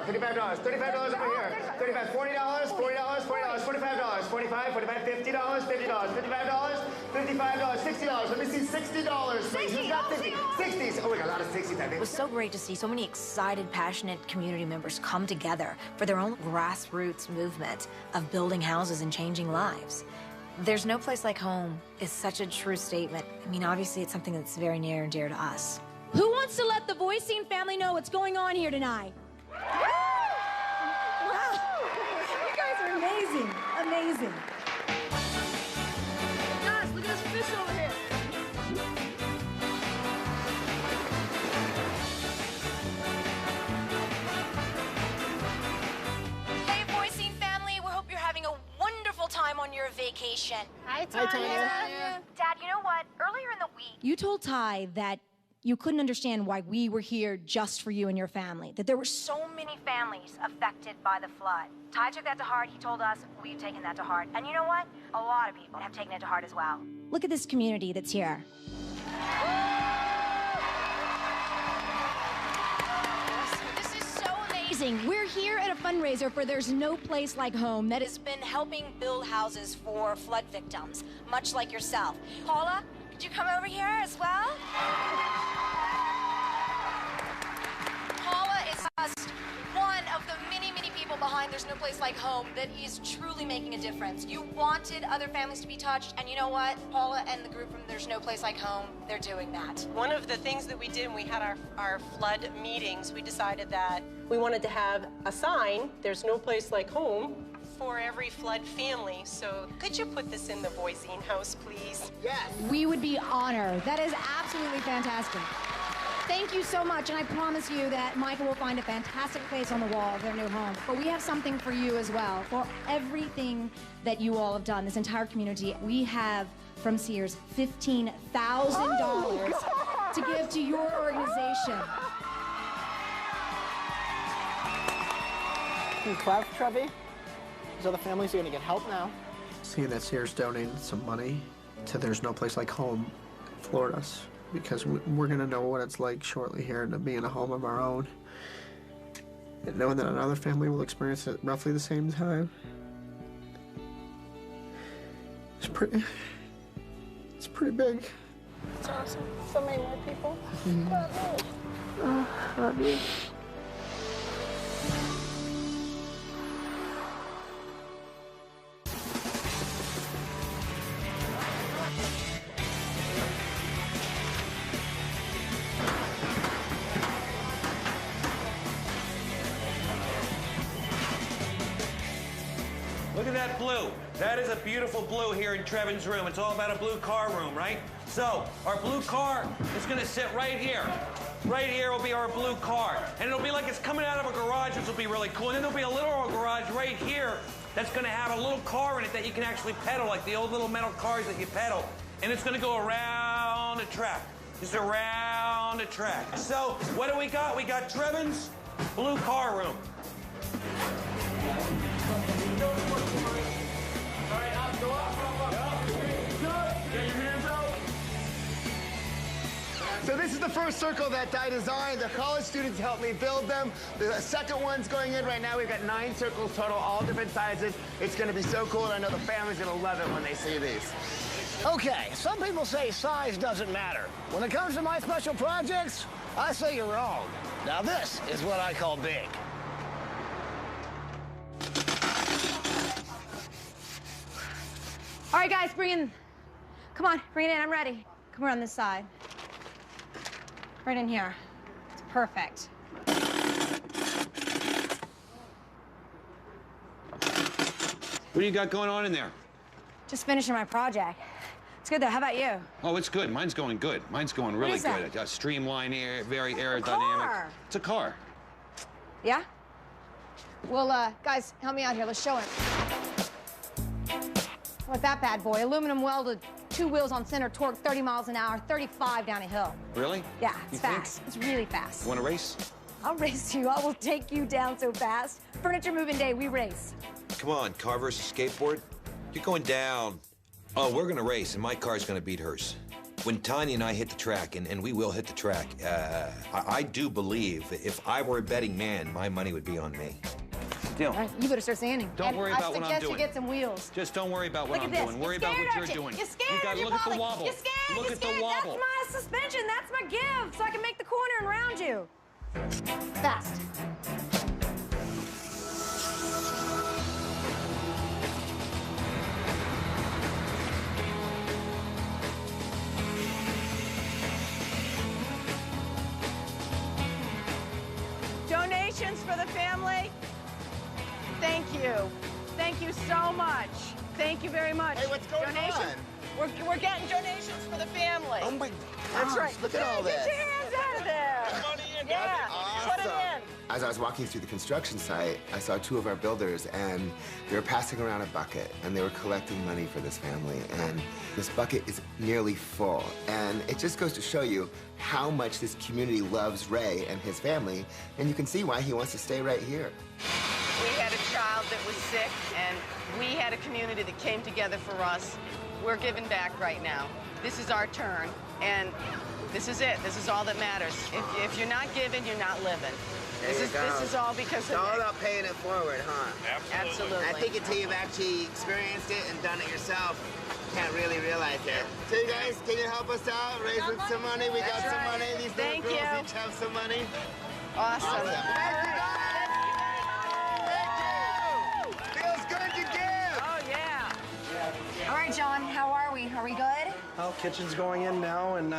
$35, $35 over here. $35, $40, $40, $40, $45, $45, $45, $50, $50, $55, $55, $60. Let me see $60. Please. Who's got 50? 60s. Oh, we got a lot of 60s, I think. It was so great to see so many excited, passionate community members come together for their own grassroots movement of building houses and changing lives. There's No Place Like Home is such a true statement. I mean, obviously, it's something that's very near and dear to us. Who wants to let the Voisine family know what's going on here tonight? Wow! You guys are amazing. Amazing. Guys, look at this fish over here. Hey, Voisine family, we hope you're having a wonderful time on your vacation. Hi, Tanya. Dad, you know what? Earlier in the week, You told Ty that you couldn't understand why we were here just for you and your family, that there were so many families affected by the flood. Ty took that to heart. He told us we've taken that to heart. And you know what? A lot of people have taken it to heart as well. Look at this community that's here. This is so amazing. We're here at a fundraiser for There's No Place Like Home that has been helping build houses for flood victims, much like yourself. Paula, could you come over here as well? Paula is just one of the many, many people behind There's No Place Like Home that is truly making a difference. You wanted other families to be touched, and you know what? Paula and the group from There's No Place Like Home, they're doing that. One of the things that we did when we had our flood meetings, we decided that we wanted to have a sign, There's No Place Like Home, for every flood family. So could you put this in the Voisine house, please? Yes. We would be honored. That is absolutely fantastic. Thank you so much, and I promise you that Michael will find a fantastic place on the wall of their new home. But we have something for you as well. For everything that you all have done, this entire community, we have from Sears $15,000 to give to your organization. Can you clap, Trevi? These other families are going to get help now. Seeing that Sears donated some money to There's No Place Like Home floored us, because we're going to know what it's like shortly here to be in a home of our own. And knowing that another family will experience it roughly the same time. It's pretty big. It's awesome. So many more people. Love you. Look at that blue. That is a beautiful blue here in Trevin's room. It's all about a blue car room, right? So our blue car is going to sit right here. Right here will be our blue car. And it'll be like it's coming out of a garage, which will be really cool. And then there'll be a little garage right here that's going to have a little car in it that you can actually pedal, like the old little metal cars that you pedal. And it's going to go around the track. Just around the track. So what do we got? We got Trevin's blue car room. So this is the first circle that I designed. The college students helped me build them. The second one's going in right now. We've got 9 circles total, all different sizes. It's going to be so cool, and I know the family's going to love it when they see these. Okay, some people say size doesn't matter. When it comes to my special projects, I say you're wrong. Now this is what I call big. All right, guys, come on, bring it in, I'm ready. Come around this side. Right in here. It's perfect. What do you got going on in there? Just finishing my project. It's good though, how about you? Oh, it's good. Mine's going good. Mine's going really that? good. Streamlined, very aerodynamic. car. It's a car. Yeah? Well, guys, help me out here, let's show him. Look at that bad boy, aluminum welded, 2 wheels on center, torque 30 miles an hour, 35 down a hill. Really? Yeah, it's You think? fast. It's really fast. Want to race? I'll race you. I will take you down so fast. Furniture moving day, we race. Come on, car versus skateboard. You're going down. Oh, we're gonna race, and my car's gonna beat hers. When Tanya and I hit the track, and we will hit the track, I do believe if I were a betting man, my money would be on me. Deal. All right, you better start sanding. Don't worry about what I'm I suggest doing. you get some wheels. Just don't worry about what Look I'm at this. doing. Worry You're about scared, what aren't you're you? doing. You're scared, You gotta you're look at the falling. wobble. You're scared, Look you're at the scared. wobble. That's my suspension. That's my give, so I can make the corner and round you. Fast. Donations for the family. Thank you. Thank you so much. Thank you very much. Hey, what's going donations? on? We're getting donations for the family. Oh my That's gosh, right. look at all Get this. your hands out of there. Put money in. Yeah, That's put it awesome. in. I as I was walking through the construction site, I saw two of our builders, and they were passing around a bucket, and they were collecting money for this family. And this bucket is nearly full. And it just goes to show you how much this community loves Ray and his family, and you can see why he wants to stay right here. We had a child that was sick, and we had a community that came together for us. We're giving back right now. This is our turn, and this is it. This is all that matters. If you're not giving, you're not living. This is all because it's all about paying it forward, huh? Absolutely. I think until you've actually experienced it and done it yourself, you can't really realize it. So you guys, can you help us out? Raise some money. We got some money. These little girls each have some money. Awesome. Thank you, guys. Thank you. Feels good to give. Oh, yeah. All right, John, how are we? Are we good? Well, kitchen's going in now, and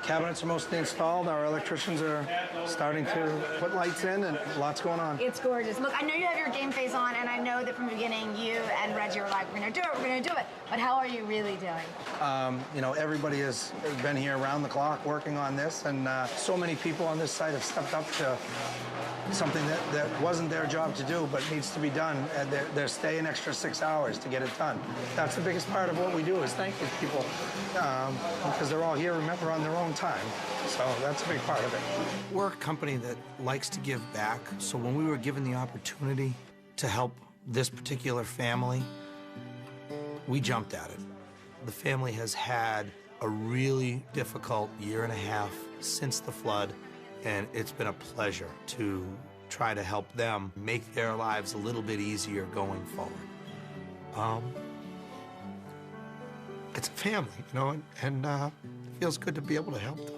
cabinets are mostly installed. Our electricians are starting to put lights in, and lots going on. It's gorgeous. Look, I know you have your game face on, and I know that from the beginning, you and Reggie were like, we're gonna do it, we're gonna do it. But how are you really doing? You know, everybody has been here around the clock working on this, and so many people on this site have stepped up to something that wasn't their job to do, but needs to be done. And they're staying extra 6 hours to get it done. That's the biggest part of what we do, is thank these people, because they're all here, remember, on their own time. So that's a big part of it. We're a company that likes to give back, so when we were given the opportunity to help this particular family, we jumped at it. The family has had a really difficult year and a half since the flood, and it's been a pleasure to try to help them make their lives a little bit easier going forward. It's a family, you know, and it feels good to be able to help them.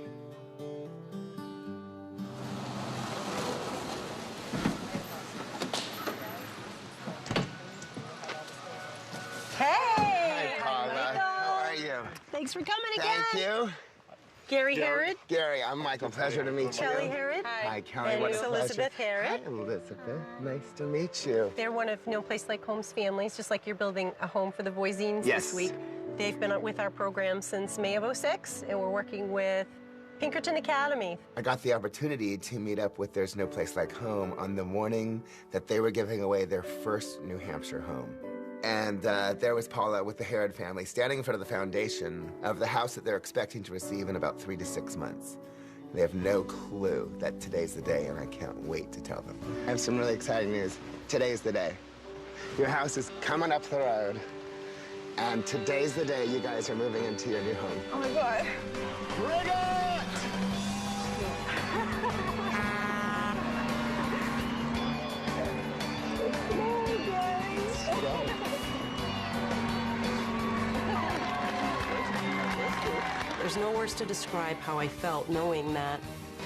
Hey! Hi, Paula. How are you? Thanks for coming again. Thank you. Gary Herod. Gary, I'm Michael. Pleasure to meet you. Kelly Herod. Hi, Kelly. And What a it's pleasure. Elizabeth Herod. Hi, Elizabeth. Nice to meet you. They're one of No Place Like Home's families, just like you're building a home for the Voisines Yes. this week. They've been with our program since May of '06, and we're working with Pinkerton Academy. I got the opportunity to meet up with There's No Place Like Home on the morning that they were giving away their first New Hampshire home. And there was Paula with the Herod family standing in front of the foundation of the house that they're expecting to receive in about 3 to 6 months. They have no clue that today's the day, and I can't wait to tell them. I have some really exciting news. Today's the day. Your house is coming up the road, and today's the day you guys are moving into your new home. Oh my God. Bring it! There's no words to describe how I felt knowing that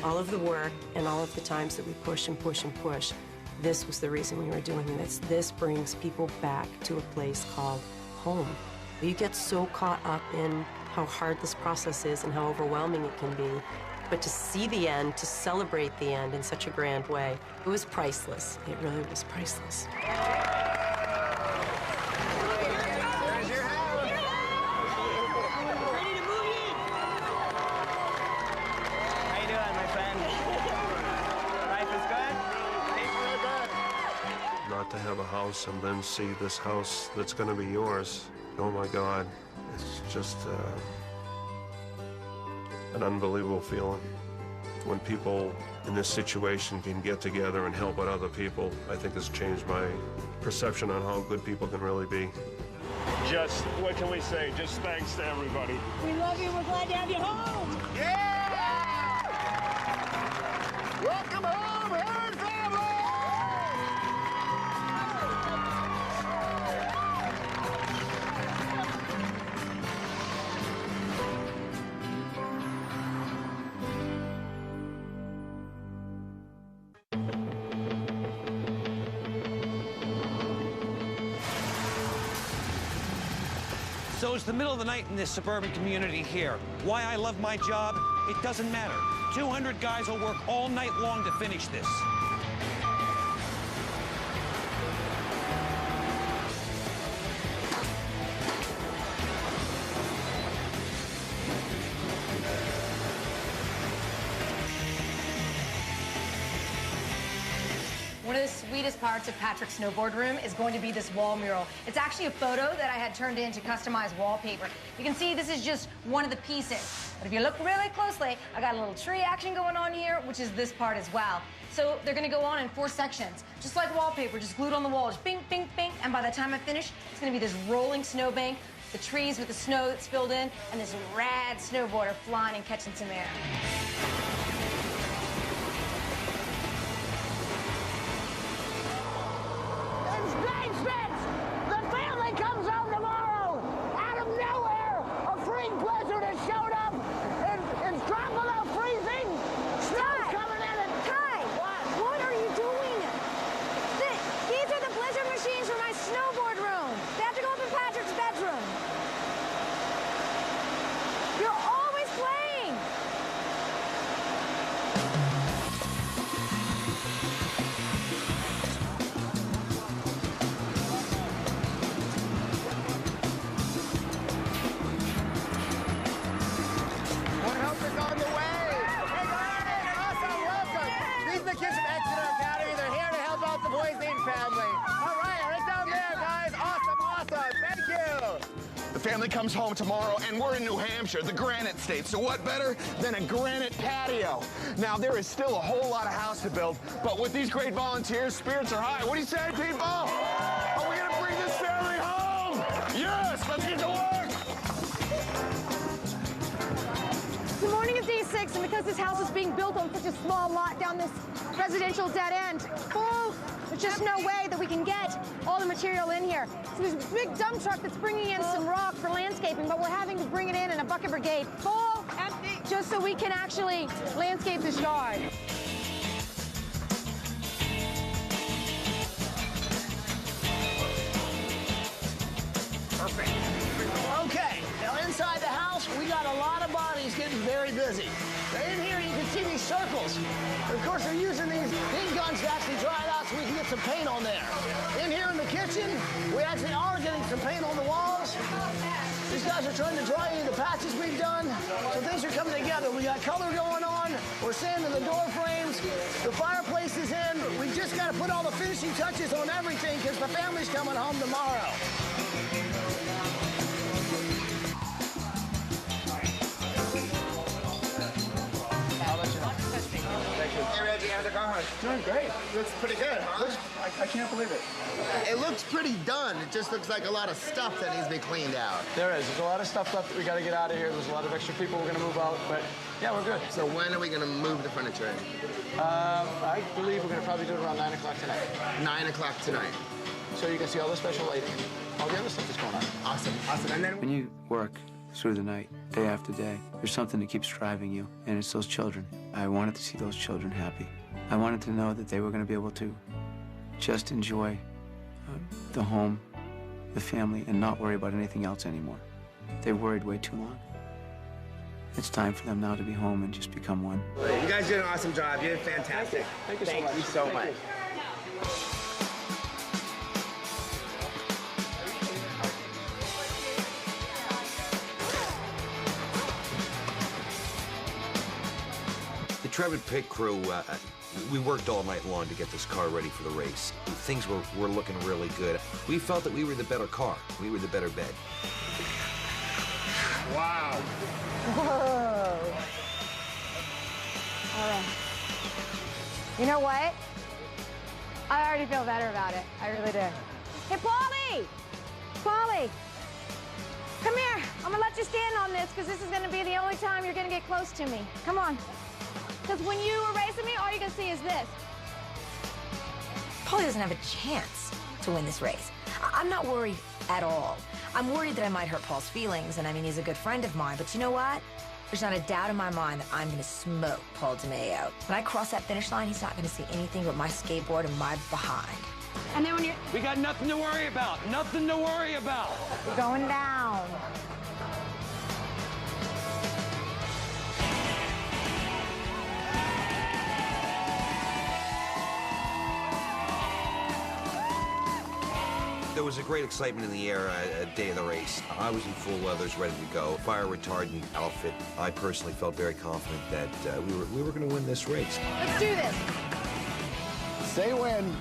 all of the work and all of the times that we push and push and push, this was the reason we were doing this. This brings people back to a place called home. You get so caught up in how hard this process is and how overwhelming it can be, but to see the end, to celebrate the end in such a grand way, it was priceless. It really was priceless. Not to have a house and then see this house that's going to be yours. Oh my God, it's just an unbelievable feeling. When people in this situation can get together and help out other people, I think has changed my perception on how good people can really be. Just, what can we say? Just thanks to everybody. We love you. We're glad to have you home. Yeah! Welcome home, Herod family! So it's the middle of the night in this suburban community here. Why I love my job? It doesn't matter. 200 guys will work all night long to finish this. One of the sweetest parts of Patrick's snowboard room is going to be this wall mural. It's actually a photo that I had turned in to customize wallpaper. You can see this is just one of the pieces. But if you look really closely, I got a little tree action going on here, which is this part as well. So they're gonna go on in 4 sections, just like wallpaper, just glued on the wall, just bing, bing, bing. And by the time I finish, it's gonna be this rolling snowbank, the trees with the snow that's filled in, and this rad snowboarder flying and catching some air. It's day 6! The family comes home tomorrow! Out of nowhere, a freak blizzard has showed up! It's dropped below freezing! Snow's coming in and... Ty! What are you doing? These are the blizzard machines for my snowboard room. They have to go up in Patrick's bedroom. You're always playing! More help is on the way! Hey, guys! Awesome, welcome! These are the kids from Exeter Academy. They're here to help out the Voisine family. All right down there, guys. Awesome. Thank you. The family comes home tomorrow, and we're in New Hampshire, the granite state. So what better than a granite patio? Now, there is still a whole lot of house to build, but with these great volunteers, spirits are high. What do you say, people? Are we going to bring this family home? Yes, let's get to work. The morning of day 6, and because this house is being built on such a small lot down this residential dead end, there's just no way that we can get all the material in here. So there's a big dump truck that's bringing in some rock for landscaping, but we're having to bring it in a bucket brigade, full, empty, just so we can actually landscape this yard. Perfect. Okay, now inside the house, we got a lot of bodies getting very busy. Now in here, you can see these circles. And of course, they're using these heat guns to actually dry it out so we can get some paint on there. In here in the kitchen, we actually are getting some paint on the walls. These guys are trying to dry any of the patches we've done. So things are coming together. We got color going on. We're sanding the door frames. The fireplace is in. We just got to put all the finishing touches on everything because the family's coming home tomorrow. Hey, Reggie, how's it going? Doing great. Looks pretty good, huh? I can't believe it. It looks pretty done. It just looks like a lot of stuff that needs to be cleaned out. There is. There's a lot of stuff left that we got to get out of here. There's a lot of extra people we're going to move out, but yeah, we're good. So when are we going to move the furniture in? I believe we're going to probably do it around 9 o'clock tonight. 9 o'clock tonight. So you can see all the special lighting, all the other stuff that's going on. Awesome. And then when you work through the night, day after day, there's something that keeps driving you, and it's those children. I wanted to see those children happy. I wanted to know that they were going to be able to just enjoy the home, the family, and not worry about anything else anymore. They worried way too long. It's time for them now to be home and just become one. You guys did an awesome job. You did fantastic. Thank you so much. Thank you so much. You. The Trevor Pit crew, we worked all night long to get this car ready for the race. Things were looking really good. We felt that we were the better car. We were the better bed. Wow. Whoa. All right. You know what? I already feel better about it. I really do. Hey, Paulie! Paulie! Come here. I'm gonna let you stand on this because this is gonna be the only time you're gonna get close to me. Come on. Because when you were racing me, all you're gonna see is this. Paulie doesn't have a chance to win this race. I'm not worried at all. I'm worried that I might hurt Paul's feelings, and I mean, he's a good friend of mine, but you know what? There's not a doubt in my mind that I'm gonna smoke Paul DeMeo. When I cross that finish line, he's not gonna see anything but my skateboard and my behind. And then when you're... We got nothing to worry about. Nothing to worry about. We're going down. There was a great excitement in the air day of the race. I was in full leathers, ready to go, fire retardant outfit. I personally felt very confident that we were going to win this race. Let's do this. Say when.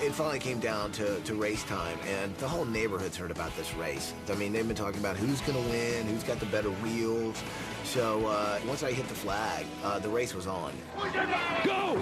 It finally came down to race time, and the whole neighborhood's heard about this race. I mean, they've been talking about who's going to win, who's got the better wheels. So once I hit the flag, the race was on. Go!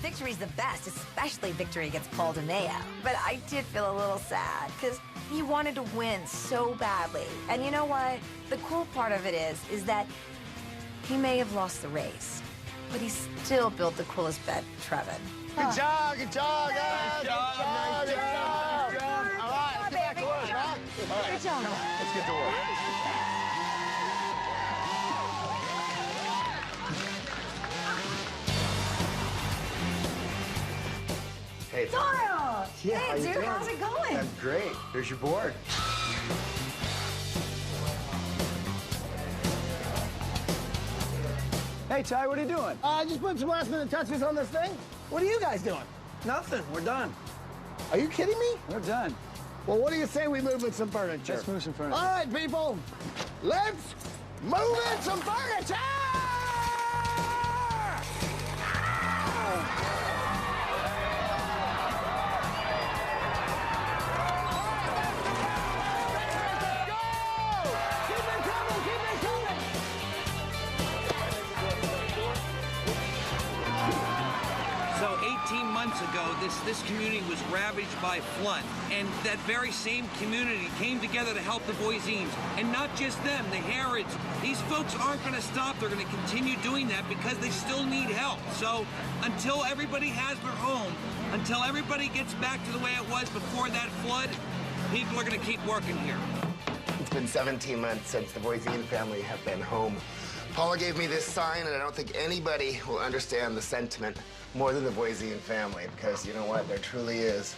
Victory's the best, especially victory against Paul DeMeo. But I did feel a little sad, because he wanted to win so badly. And you know what? The cool part of it is that he may have lost the race, but he still built the coolest bed, Trevin. Good job, good job, guys. Good job, good job. All right, let's get back to work, huh? All right, Good job. let's get to work. Hey, Dora! Yeah, how Hey, you dude, doing? how's it going? That's great. Here's your board. Hey, Ty, what are you doing? Just putting some last-minute touches on this thing. What are you guys doing? Nothing. We're done. Are you kidding me? We're done. Well, what do you say we move in some furniture? Let's move some furniture. All right, people. Let's move in some furniture! So 18 months ago, this community was ravaged by flood, and that very same community came together to help the Voisines. And not just them, the Harrods. These folks aren't going to stop. They're going to continue doing that because they still need help. So until everybody has their home, until everybody gets back to the way it was before that flood, people are going to keep working here. It's been 17 months since the Voisine family have been home. Paula gave me this sign, and I don't think anybody will understand the sentiment more than the Voisine family, because you know what? There truly is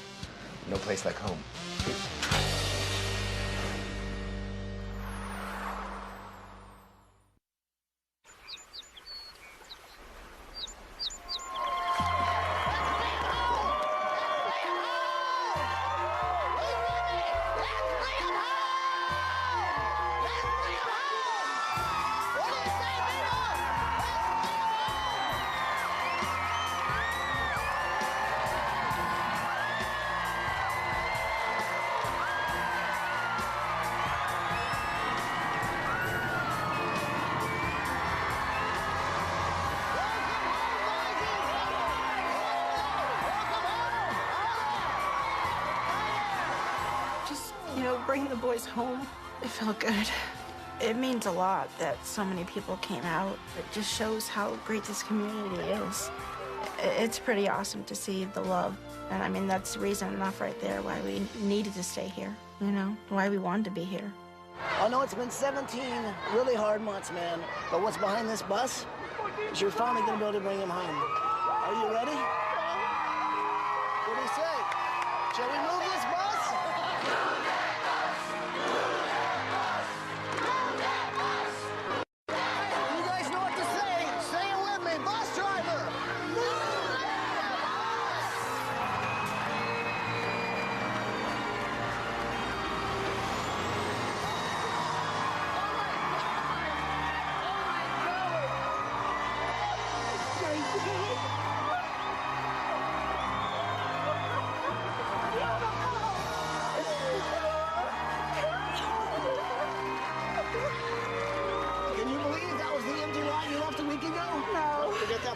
no place like home. Bringing the boys home, it felt good. It means a lot that so many people came out. It just shows how great this community is. It's pretty awesome to see the love. And I mean, that's reason enough right there why we needed to stay here, you know, why we wanted to be here. I know it's been 17 really hard months, man, but what's behind this bus is you're finally going to be able to bring him home. Are you ready? What do you say? Shall we move this bus?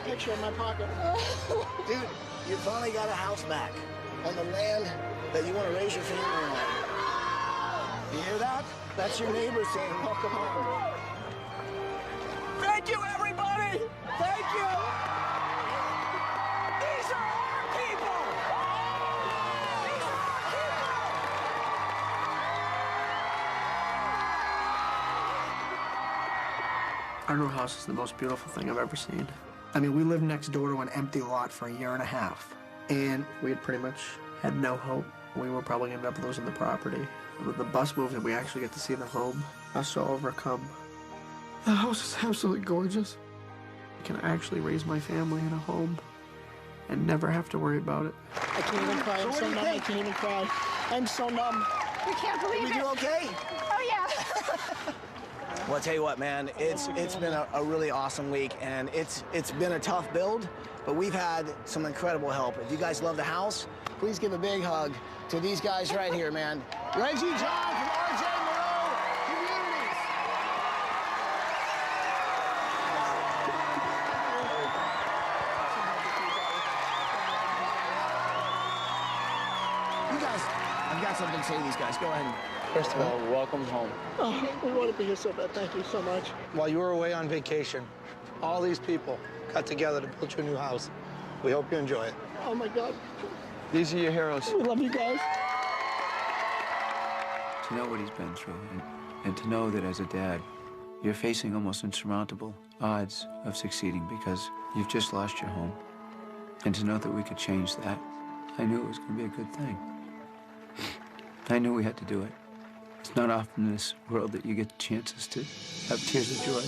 Picture in my pocket. Dude, you finally got a house back on the land that you want to raise your family on. You hear that? That's your neighbor saying, welcome home. Thank you, everybody! Thank you! These are our people! These are our people! Our new house is the most beautiful thing I've ever seen. I mean, we lived next door to an empty lot for a year and a half, and we had pretty much had no hope. we were probably going to end up losing the property. With the bus move and we actually get to see the home, I was so overcome. The house is absolutely gorgeous. I can actually raise my family in a home and never have to worry about it. I can't even cry. I'm so numb. I can't even cry. I'm so numb. We can't believe it. You okay? Oh, yeah. Well, I'll tell you what, man, it's been a really awesome week, and it's been a tough build, but we've had some incredible help. If you guys love the house, please give a big hug to these guys right here, man. Reggie John from RJ Moreau Communities. You guys, I've got something to say to these guys. Go ahead. First of all, welcome home. Oh, we want to be here so bad. Thank you so much. While you were away on vacation, all these people got together to build you a new house. We hope you enjoy it. Oh, my God. These are your heroes. We love you guys. To know what he's been through, and to know that as a dad, you're facing almost insurmountable odds of succeeding because you've just lost your home. And to know that we could change that, I knew it was going to be a good thing. I knew we had to do it. It's not often in this world that you get chances to have tears of joy.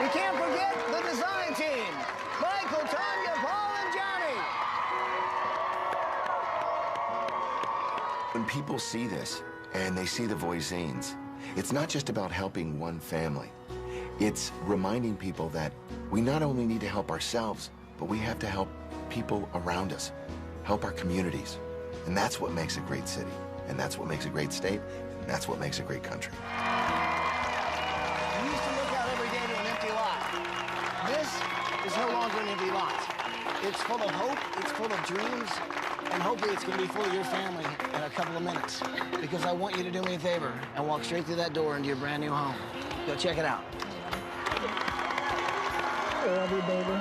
We can't forget the design team. Michael, Tanya, Paul, and Johnny. When people see this and they see the Voisines, it's not just about helping one family. It's reminding people that we not only need to help ourselves, but we have to help people around us, help our communities. And that's what makes a great city. And that's what makes a great state. And that's what makes a great country. You used to look out every day to an empty lot. This is no longer an empty lot. It's full of hope, it's full of dreams, and hopefully it's going to be full of your family in a couple of minutes. Because I want you to do me a favor and walk straight through that door into your brand new home. Go check it out. I love you, baby.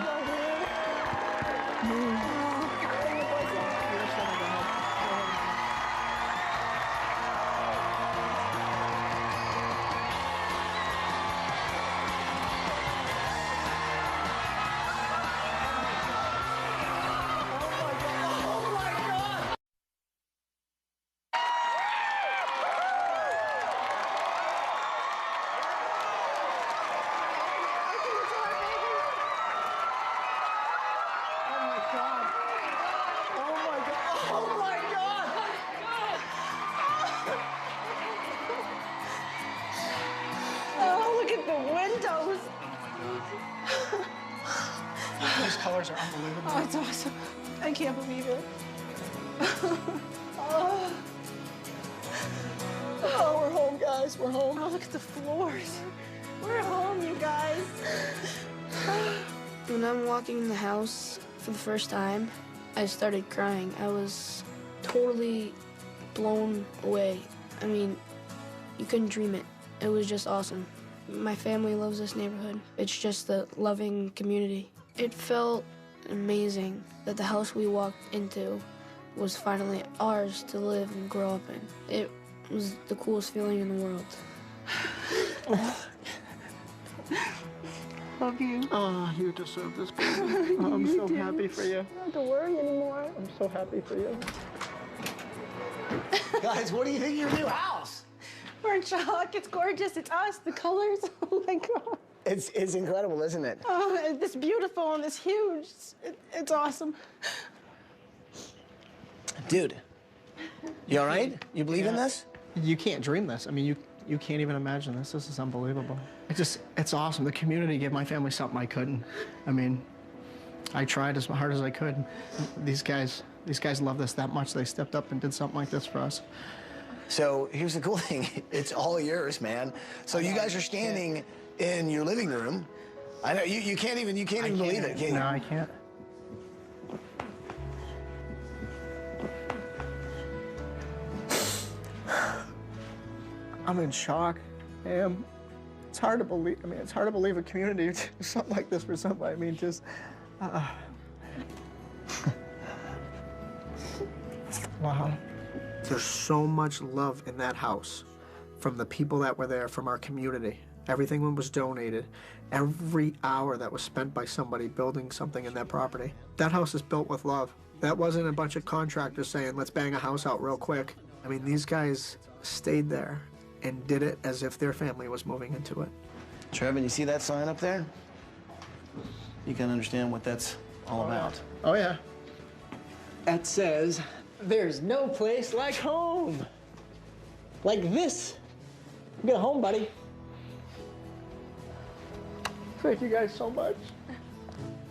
These colors are unbelievable. Oh, it's awesome. I can't believe it. Oh, we're home, guys. We're home. Oh, look at the floors. We're home, you guys. When I'm walking in the house for the first time, I started crying. I was totally blown away. I mean, you couldn't dream it. It was just awesome. My family loves this neighborhood. It's just a loving community. It felt amazing that the house we walked into was finally ours to live and grow up in. It was the coolest feeling in the world. Love you. Oh, you deserve this, baby. I'm so happy for you. I don't have to worry anymore. I'm so happy for you. Guys, what do you think of your new house? We're in shock. It's gorgeous. It's us. The colors. Oh, my God. It's incredible, isn't it? Oh, it's beautiful and it's huge. It's awesome. Dude, you all right? You believe in this? You can't dream this. I mean, you can't even imagine this. This is unbelievable. It's awesome. The community gave my family something I couldn't. I mean, I tried as hard as I could. These guys love this that much. They stepped up and did something like this for us. So here's the cool thing. It's all yours, man. So you guys are standing in your living room. I know you can't even believe it, can you? No, I can't. I'm in shock. It's hard to believe. I mean, it's hard to believe a community would do something like this for somebody. I mean, just. Wow. There's so much love in that house from the people that were there, from our community. Everything was donated. every hour that was spent by somebody building something in that property. That house is built with love. That wasn't a bunch of contractors saying, let's bang a house out real quick. I mean, these guys stayed there and did it as if their family was moving into it. Trevin, you see that sign up there? You can understand what that's all about. Oh, yeah. That says, there's no place like home. Like this. Get home, buddy. Thank you guys so much.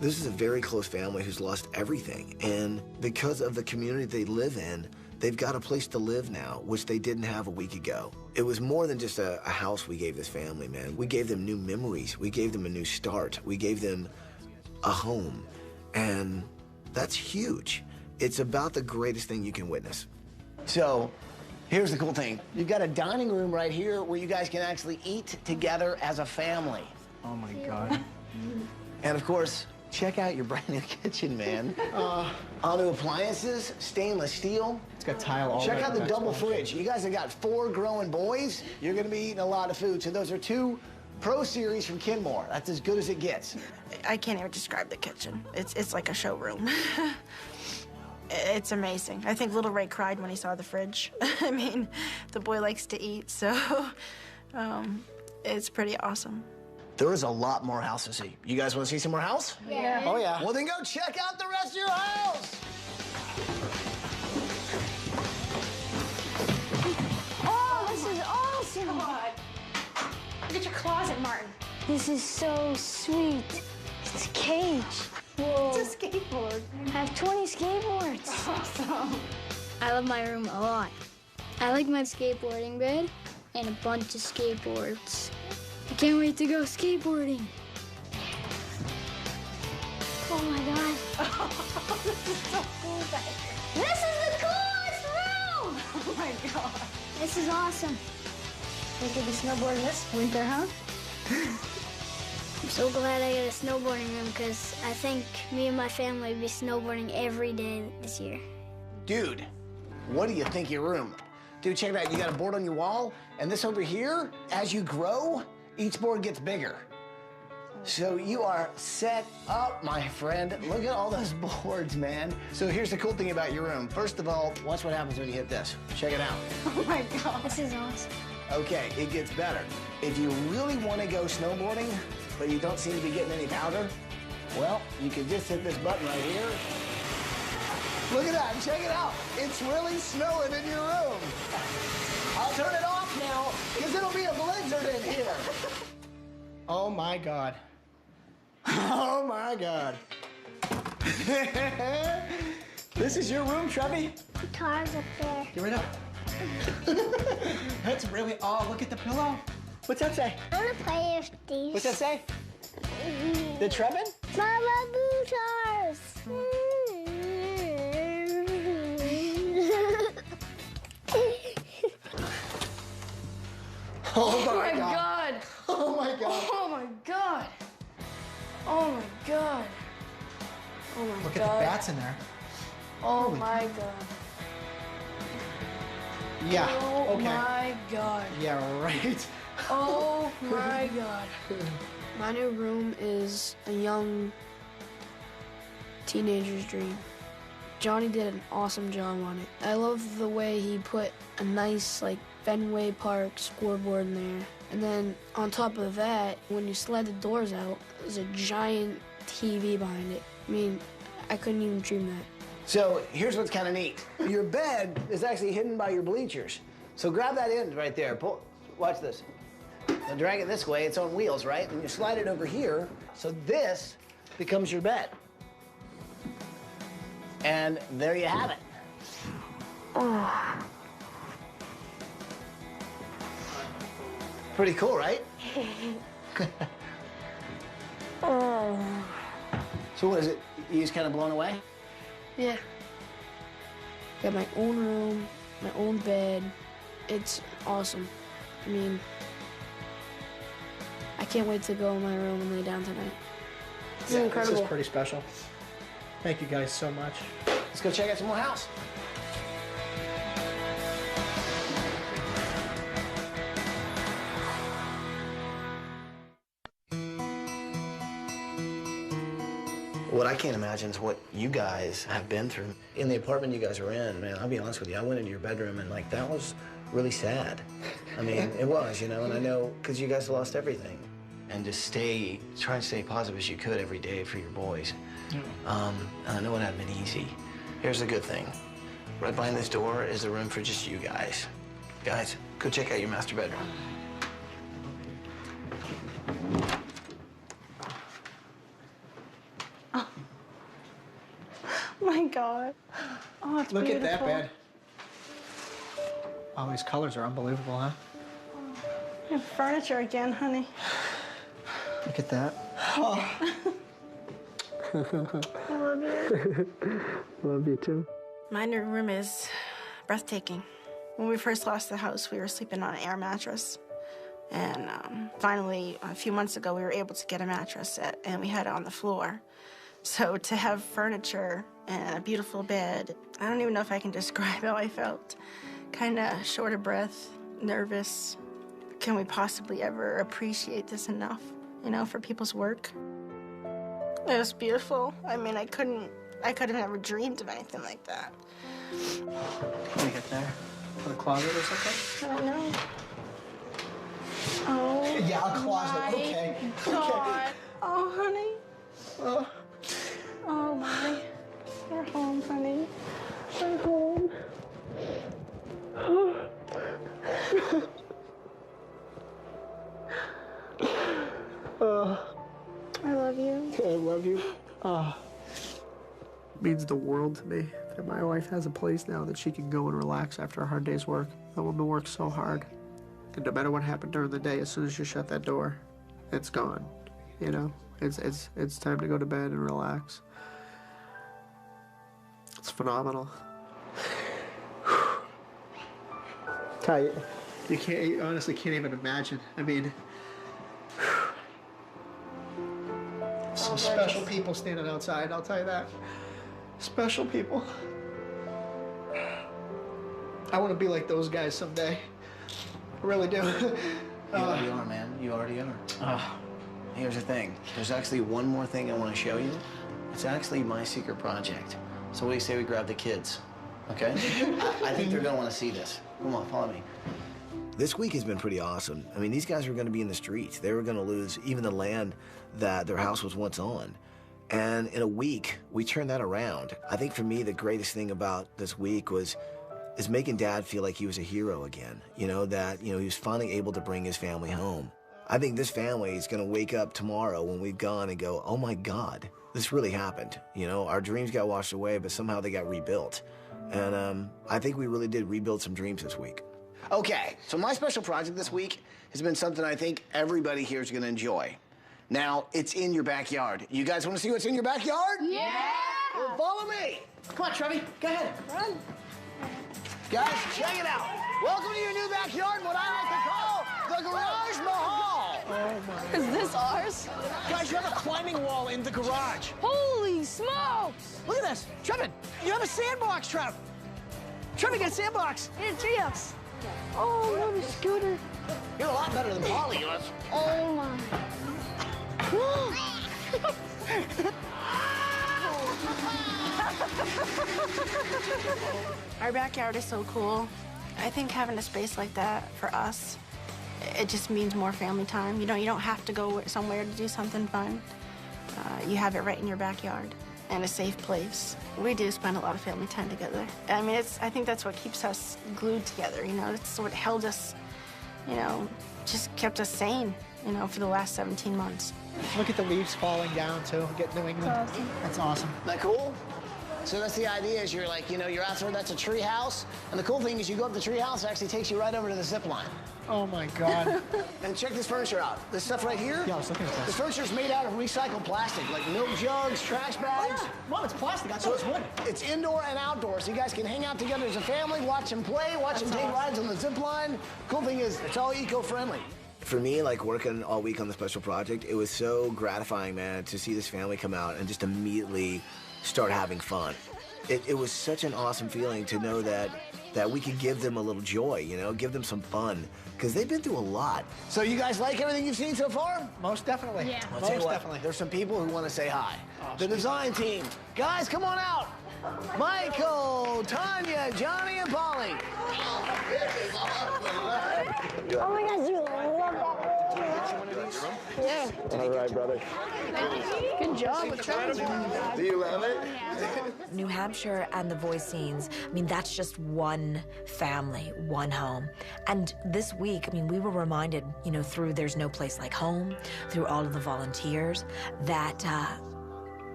This is a very close family who's lost everything. And because of the community they live in, they've got a place to live now, which they didn't have a week ago. It was more than just a house we gave this family, man. We gave them new memories. We gave them a new start. We gave them a home. And that's huge. It's about the greatest thing you can witness. So, here's the cool thing. You've got a dining room right here where you guys can actually eat together as a family. Oh, my God. And, of course, check out your brand new kitchen, man. All new appliances, stainless steel. It's got tile all Check over out the it. double fridge. You guys have got 4 growing boys. You're gonna be eating a lot of food. So those are 2 Pro Series from Kenmore. That's as good as it gets. I can't even describe the kitchen. It's like a showroom. It's amazing. I think little Ray cried when he saw the fridge. I mean, the boy likes to eat, so it's pretty awesome. There is a lot more house to see. You guys want to see some more house? Yeah. Oh, yeah. Well, then go check out the rest of your house. Oh, this is awesome. Come on. Look at your closet, Martin. This is so sweet. It's a cage. Whoa. It's a skateboard. I have 20 skateboards. Awesome. I love my room a lot. I like my skateboarding bed and a bunch of skateboards. I can't wait to go skateboarding. Oh my God. This is so cool back here. This is the coolest room! Oh my God. This is awesome. We could be snowboarding this winter, huh? I'm so glad I got a snowboarding room because I think me and my family will be snowboarding every day this year. Dude, what do you think of your room? Dude, check it out. You got a board on your wall, and this over here, as you grow, each board gets bigger. So you are set up, my friend. Look at all those boards, man. So here's the cool thing about your room. First of all, watch what happens when you hit this. Check it out. Oh my God. This is awesome. Okay, it gets better. If you really want to go snowboarding, but you don't seem to be getting any powder, well, you can just hit this button right here. Look at that, check it out. It's really snowing in your room. I'll turn it off now, because it'll be a blizzard in here. Oh, my God. Oh, my God. This is your room, Trevi? The car's up there. Give it up. That's really, oh, look at the pillow. What's that say? I want to play with these. What's that say? The Trevin? Mama Bootars. Oh, my God. God. Oh, my God. Oh my God. Oh my God. Oh my Look God. at the bats in there. Oh my God. Yeah, Oh okay. my God. Yeah, right. Oh my God. My new room is a young teenager's dream. Johnny did an awesome job on it. I love the way he put a nice, like, Fenway Park scoreboard in there. And then on top of that, when you slide the doors out, there's a giant TV behind it. I mean, I couldn't even dream that. So here's what's kind of neat. Your bed is actually hidden by your bleachers. So grab that end right there. Pull, watch this. Now drag it this way. It's on wheels, right? And you slide it over here. So this becomes your bed. And there you have it. Oh. Pretty cool, right? Oh. So what is it? You just kind of blown away? Yeah. Got my own room, my own bed. It's awesome. I mean, I can't wait to go in my room and lay down tonight. This is incredible. This is pretty special. Thank you guys so much. Let's go check out some more house. What I can't imagine is what you guys have been through. In the apartment you guys are in, man, I'll be honest with you, I went into your bedroom and like, that was really sad. I mean, it was, you know, and I know, because you guys lost everything. And just try and stay positive as you could every day for your boys. And I know it hadn't been easy. Here's the good thing. Right behind this door is the room for just you guys. Guys, go check out your master bedroom. My God. Oh, it's Look beautiful. at that bed. Oh, these colors are unbelievable, huh? We have furniture again, honey. Look at that. Oh. I love you. Love you too. My new room is breathtaking. When we first lost the house, we were sleeping on an air mattress. And finally, a few months ago, we were able to get a mattress set, and we had it on the floor. So to have furniture and a beautiful bed, I don't even know if I can describe how I felt. Kind of short of breath, nervous. Can we possibly ever appreciate this enough, you know, for people's work? It was beautiful. I mean, I could have never dreamed of anything like that. Can we get there? For the closet or something? I don't know. Oh. Yeah, a closet. My Okay. God. Okay. Oh, honey. Oh. Oh, my. We're home, honey. We're home. I love you. I love you. It means the world to me that my wife has a place now that she can go and relax after a hard day's work. That woman works so hard. And no matter what happened during the day, as soon as you shut that door, it's gone. You know? It's time to go to bed and relax. It's phenomenal. Ty, you honestly can't even imagine. I mean, some special people standing outside, I'll tell you that. Special people. I want to be like those guys someday. I really do. You already are, man. You already are. Here's the thing. There's actually one more thing I want to show you. It's actually my secret project. So what do you say we grab the kids? Okay? I think they're going to want to see this. Come on, follow me. This week has been pretty awesome. I mean, these guys were going to be in the streets. They were going to lose even the land that their house was once on. And in a week, we turned that around. I think for me, the greatest thing about this week is making Dad feel like he was a hero again. You know, that, you know, he was finally able to bring his family home. I think this family is going to wake up tomorrow when we've gone and go, oh my God, this really happened. You know, our dreams got washed away, but somehow they got rebuilt. And I think we really did rebuild some dreams this week. Okay, so my special project this week has been something I think everybody here is going to enjoy. Now, it's in your backyard. You guys want to see what's in your backyard? Yeah! Well, follow me. Come on, Trevi, go ahead. Run. Guys, check it out. Welcome to your new backyard, what I like to call the Garage Mahal. Oh, my. Is this ours? Guys, you have a climbing wall in the garage. Holy smokes! Look at this. Trevin, you have a sandbox, Trev. Trevin, get a sandbox. Get a treehouse. Oh, I love a scooter. You're a lot better than Polly is. Oh, my. Our backyard is so cool. I think having a space like that for us, it just means more family time. You know, you don't have to go somewhere to do something fun. You have it right in your backyard and a safe place. We do spend a lot of family time together. I mean, I think that's what keeps us glued together, you know? It's what held us, you know, just kept us sane, you know, for the last 17 months. Look at the leaves falling down, too. Get New England. Awesome. That's awesome. Isn't that cool? So that's the idea is you're like, you know, you're out there, that's a tree house. And the cool thing is you go up the tree house, it actually takes you right over to the zip line. Oh, my God. And check this furniture out. This stuff right here. Yeah, I was looking at this. This furniture is made out of recycled plastic, like milk jugs, trash bags. Oh, yeah. Mom, it's plastic. I thought it was wood. It's indoor and outdoor, so you guys can hang out together as a family, watch them play, watch them take rides on the zip line. Cool thing is, it's all eco-friendly. For me, like working all week on the special project, it was so gratifying, man, to see this family come out and just immediately start having fun. It was such an awesome feeling to know that that we could give them a little joy, you know, give them some fun, because they've been through a lot. So you guys like everything you've seen so far? Most definitely. Yeah. I'll tell you Most what, definitely. there's some people who want to say hi. The design team. Guys, come on out. Michael, Tanya, Johnny, and Polly. Oh my gosh, you love that. Yeah. All right, brother. Good job with traveling. Do you love it? New Hampshire and the Voisines, I mean, that's just one family, one home. And this week, I mean, we were reminded, you know, through There's No Place Like Home, through all of the volunteers, that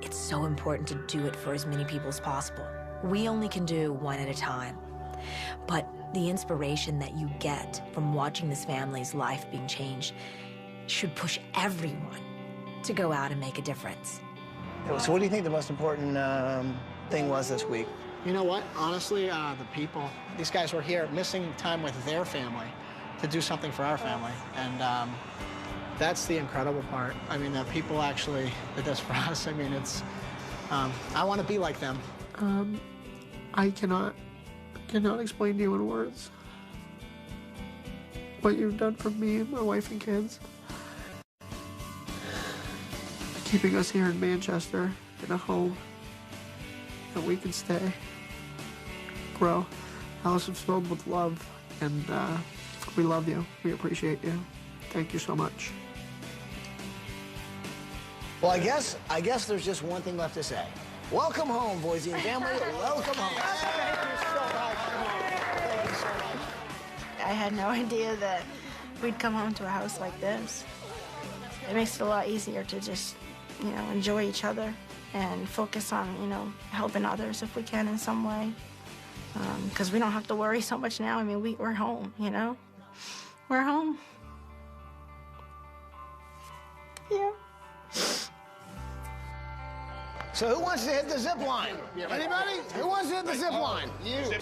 it's so important to do it for as many people as possible. We only can do one at a time. But the inspiration that you get from watching this family's life being changed should push everyone to go out and make a difference. So what do you think the most important thing was this week? You know what? Honestly, the people. These guys were here missing time with their family to do something for our family. And that's the incredible part. I mean, that people actually did this for us. I mean, it's, I want to be like them. I cannot explain to you in words what you've done for me and my wife and kids. Keeping us here in Manchester in a home that we can stay, grow. House is filled with love, and we love you. We appreciate you. Thank you so much. Well, I guess there's just one thing left to say. Welcome home, Voisine family. Welcome home. Thank you so much. Thank you so much. I had no idea that we'd come home to a house like this. It makes it a lot easier to just, you know, enjoy each other and focus on, you know, helping others if we can in some way. Because we don't have to worry so much now. I mean, we're home, you know? We're home. Yeah. So who wants to hit the zip line? Anybody? Who wants to hit the zip line? You.